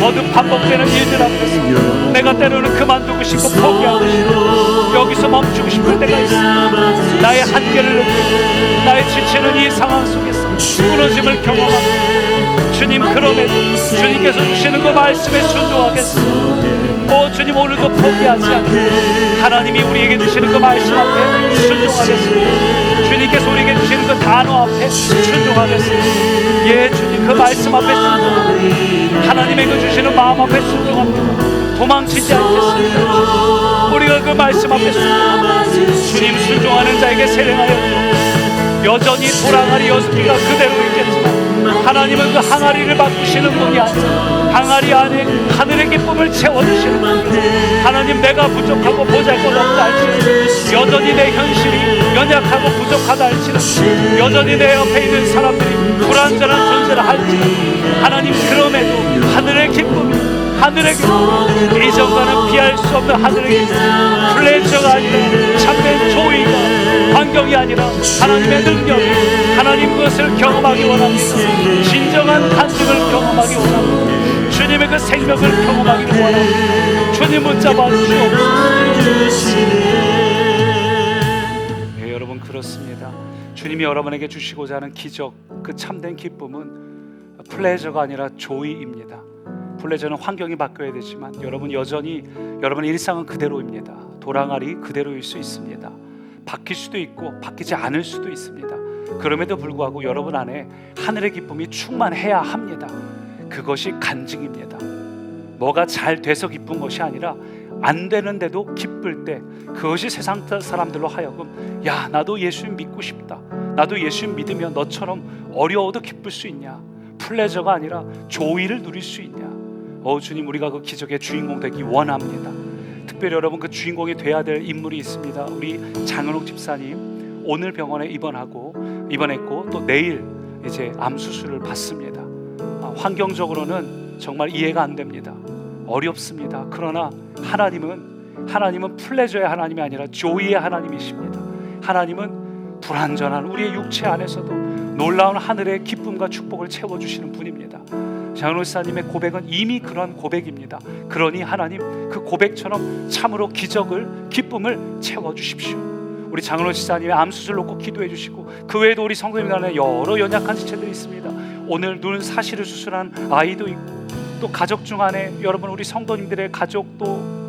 거듭 반복되는 일들 앞에서 내가 때로는 그만두고 싶고 포기하고 싶고 여기서 멈추고 싶을 때가 있습니다. 나의 한계를 느끼고 나의 지치는 이 상황 속에서 무너짐을 경험합니다. 주님, 그럼에도 주님께서 주시는 그 말씀에 순종하겠습니다. 오 주님, 오늘도 포기하지 않고 하나님이 우리에게 주시는 그 말씀 앞에 순종하겠습니다. 주님께서 우리에게 주시는 그 단어 앞에 순종하겠습니다. 예 주님, 그 말씀 앞에 순종합니다. 하나님의 그 주시는 마음 앞에 순종합니다. 도망치지 않겠습니다. 우리가 그 말씀 앞에 순종합니다. 주님, 순종하는 자에게 세례하여 주옵소서. 여전히 돌아가리 6개가 그대로 있겠지만 하나님은 그 항아리를 바꾸시는 분이 아니라 항아리 안에 하늘의 기쁨을 채워주시는 분. 하나님, 내가 부족하고 보잘것없다 할지라도 여전히 내 현실이 연약하고 부족하다 할지라도 여전히 내 옆에 있는 사람들이 불완전한 존재라 할지라도 하나님, 그럼에도 하늘의 기쁨이, 하늘의 기쁨, 이전과는 비할 수 없는 하늘의 기쁨, 플레저가 아니라 참된 조이가, 환경이 아니라 하나님의 능력이, 하나님 그것을 경험하기 원합니다. 진정한 간증을 경험하기 원합니다. 주님의 그 생명을 경험하기를 원합니다. 주님 붙잡아 주옵소서. 네, 여러분, 그렇습니다. 주님이 여러분에게 주시고자 하는 기적, 그 참된 기쁨은 플레저가 아니라 조이입니다. 플레저는 환경이 바뀌어야 되지만 여러분, 여전히 여러분의 일상은 그대로입니다. 돌아가리 그대로일 수 있습니다. 바뀔 수도 있고 바뀌지 않을 수도 있습니다. 그럼에도 불구하고 여러분 안에 하늘의 기쁨이 충만해야 합니다. 그것이 간증입니다. 뭐가 잘 돼서 기쁜 것이 아니라 안 되는데도 기쁠 때 그것이 세상 사람들로 하여금 야, 나도 예수님 믿고 싶다, 나도 예수님 믿으면 너처럼 어려워도 기쁠 수 있냐, 플레저가 아니라 조의를 누릴 수 있냐. 주님, 우리가 그 기적의 주인공 되기 원합니다. 특별히 여러분, 그 주인공이 돼야 될 인물이 있습니다. 우리 장은옥 집사님 오늘 병원에 입원했고 또 내일 이제 암 수술을 받습니다. 환경적으로는 정말 이해가 안 됩니다. 어렵습니다. 그러나 하나님은 플레저의 하나님이 아니라 조이의 하나님이십니다. 하나님은 불완전한 우리의 육체 안에서도 놀라운 하늘의 기쁨과 축복을 채워주시는 분입니다. 장은옥 집사님의 고백은 이미 그런 고백입니다. 그러니 하나님, 그 고백처럼 참으로 기쁨을 채워주십시오. 우리 장은옥 집사님의 암수술 놓고 기도해 주시고, 그 외에도 우리 성도님 안에 여러 연약한 지체들이 있습니다. 오늘 눈 사시를 수술한 아이도 있고, 또 가족 중 안에 여러분, 우리 성도님들의 가족도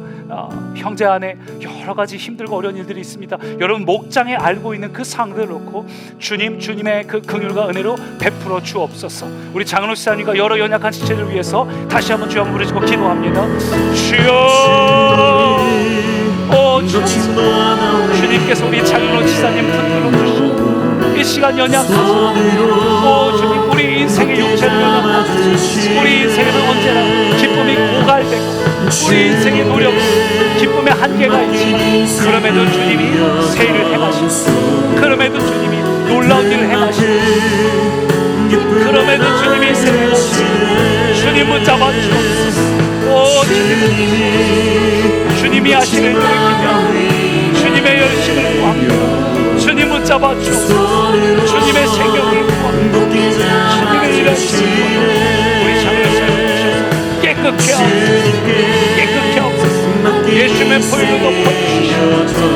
형제 안에 여러 가지 힘들고 어려운 일들이 있습니다. 여러분 목장에 알고 있는 그 상황들을 놓고 주님의 그 긍휼과 은혜로 베풀어 주옵소서. 우리 장은옥 집사님과 여러 연약한 지체를 위해서 다시 한번 주여 한번 부르시고 기도합니다. 주여, 주님께서 우리 장은옥 집사님 붙들어 주시고 이 시간 연약하시고, 주님, 우리 인생의 육체를 연약하시고, 우리 인생에는 언제나 기쁨이 고갈되고 우리 인생의 노력, 기쁨의 한계가 있지만 그럼에도 주님이 새 일을 행하시고, 그럼에도 주님이 놀라운 일을 행하시고, 그럼에도 주님이 새 일을 행하시고, 주님 붙잡아 주옵소서. 주님이 하시는 일을 기대하고 주님의 열심을 구합니다. 주님 붙잡아 주옵소서. 주님의 생명을 구합니다. 주님의 일하심을 구합니다. 우리 장례사를 깨끗게 하옵소서. 예수의 보혈로 덮어주시고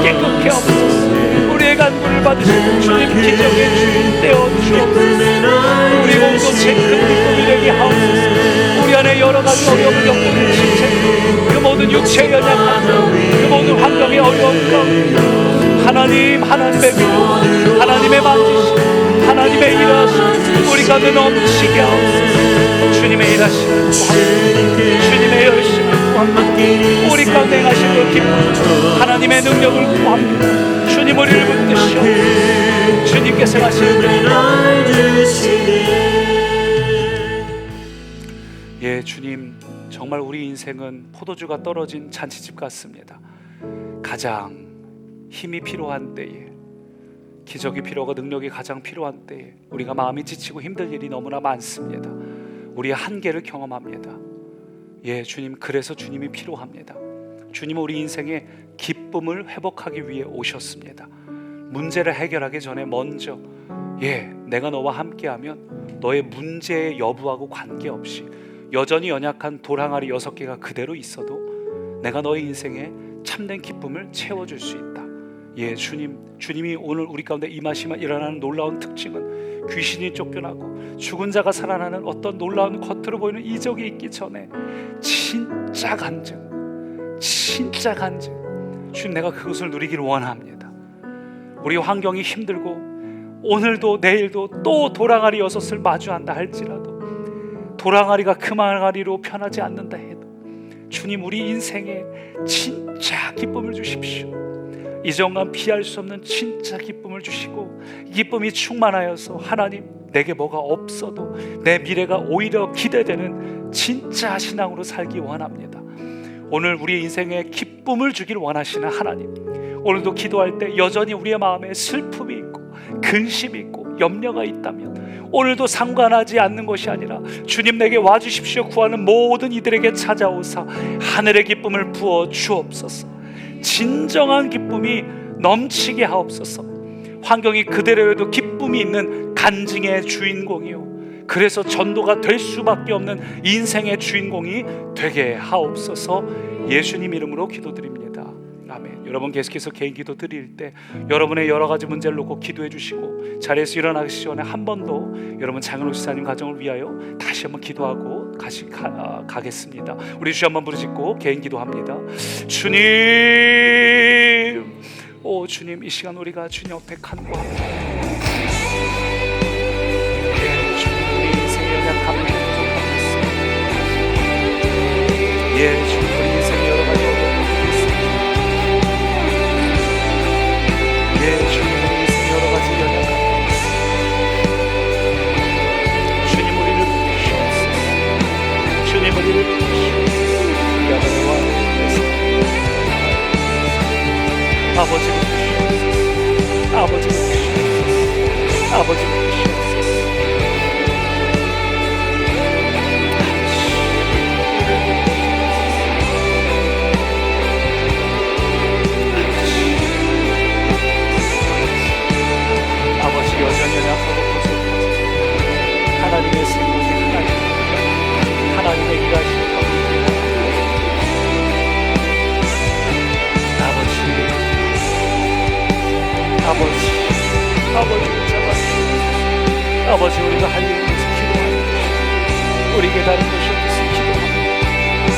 깨끗게 하옵소서. 우리의 간구를 받으시고 주님 기적의 주인 되어 주옵소서. 우리 공동체 큰 기쁨이 되게 하옵소서. 우리 안에 여러 가지 어려움을 겪고 있는 신체, 그 모든 육체의 연약함, 그 모든 환경의 어려움 가운데 하나님의 위로, 하나님의 만지심, 하나님의 일하심 우리 가운데 넘치게 하옵소서. 주님의 일하심을 구합니다. 주님의 열심을 구합니다. 우리 가운데 행하신 그 기쁨, 하나님의 능력을 구합니다. 주님 우리를 붙드시오. 주님께서 하시는 예, 주님, 정말 우리 인생은 포도주가 떨어진 잔치집 같습니다. 가장 힘이 필요한 때에, 기적이 필요하고 능력이 가장 필요한 때에 우리가 마음이 지치고 힘들 일이 너무나 많습니다. 우리의 한계를 경험합니다. 예, 주님, 그래서 주님이 필요합니다. 주님은 우리 인생의 기쁨을 회복하기 위해 오셨습니다. 문제를 해결하기 전에 먼저 내가 너와 함께하면 너의 문제의 여부하고 관계없이 여전히 연약한 돌항아리 6개가 그대로 있어도 내가 너의 인생에 참된 기쁨을 채워줄 수 있다. 예, 주님이 오늘 우리 가운데 임하시면 일어나는 놀라운 특징은 귀신이 쫓겨나고 죽은 자가 살아나는 어떤 놀라운 겉으로 보이는 이적이 있기 전에 진짜 간증, 주님, 내가 그것을 누리기를 원합니다. 우리 환경이 힘들고 오늘도 내일도 또 돌항아리 6을 마주한다 할지라도, 돌항아리가 금항아리로 변하지 않는다 해도 주님, 우리 인생에 진짜 기쁨을 주십시오. 이전과 피할 수 없는 진짜 기쁨을 주시고, 이 기쁨이 충만하여서 하나님, 내게 뭐가 없어도 내 미래가 오히려 기대되는 진짜 신앙으로 살기 원합니다. 오늘 우리 인생에 기쁨을 주길 원하시는 하나님, 오늘도 기도할 때 여전히 우리의 마음에 슬픔이 있고 근심이 있고 염려가 있다면 오늘도 상관하지 않는 것이 아니라 주님, 내게 와주십시오 구하는 모든 이들에게 찾아오사 하늘의 기쁨을 부어 주옵소서. 진정한 기쁨이 넘치게 하옵소서. 환경이 그대로여도 기쁨이 있는 간증의 주인공이요, 그래서 전도가 될 수밖에 없는 인생의 주인공이 되게 하옵소서. 예수님 이름으로 기도드립니다. 아멘. 여러분 계속해서 개인 기도 드릴 때 여러분의 여러 가지 문제를 놓고 기도해 주시고, 자리에서 일어나기 전에 한 번 더 여러분 장은옥 집사님 가정을 위하여 다시 한번 기도하고 가겠습니다. 우리 주여 한번 부르짖고 개인 기도합니다. 주님, 주님, 이 시간 우리가 주님 앞에 간구합니다. 주님, 우리 인생의 연약함을 인정하겠습니다. 주님, 우리 인생의 여러 가지 어려움을 아버지로 주시옵소서. 아버지로 주시옵소서. 아버지로 주시옵소서. 아버지 여전히 약하고 부족하지 하나님의 생각이 하나님의 일하시는 아버지를 잡아주시옵소서. 아버지 우리가 할 일을 위해서 기도합니다. 우리에게 다른 것이 없어서 기도합니다.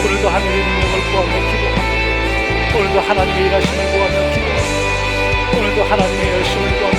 오늘도 하늘의 능력을 구하며 기도합니다. 오늘도 하나님의 일하심을 구하며 기도합니다. 오늘도 하나님의 열심을 구하며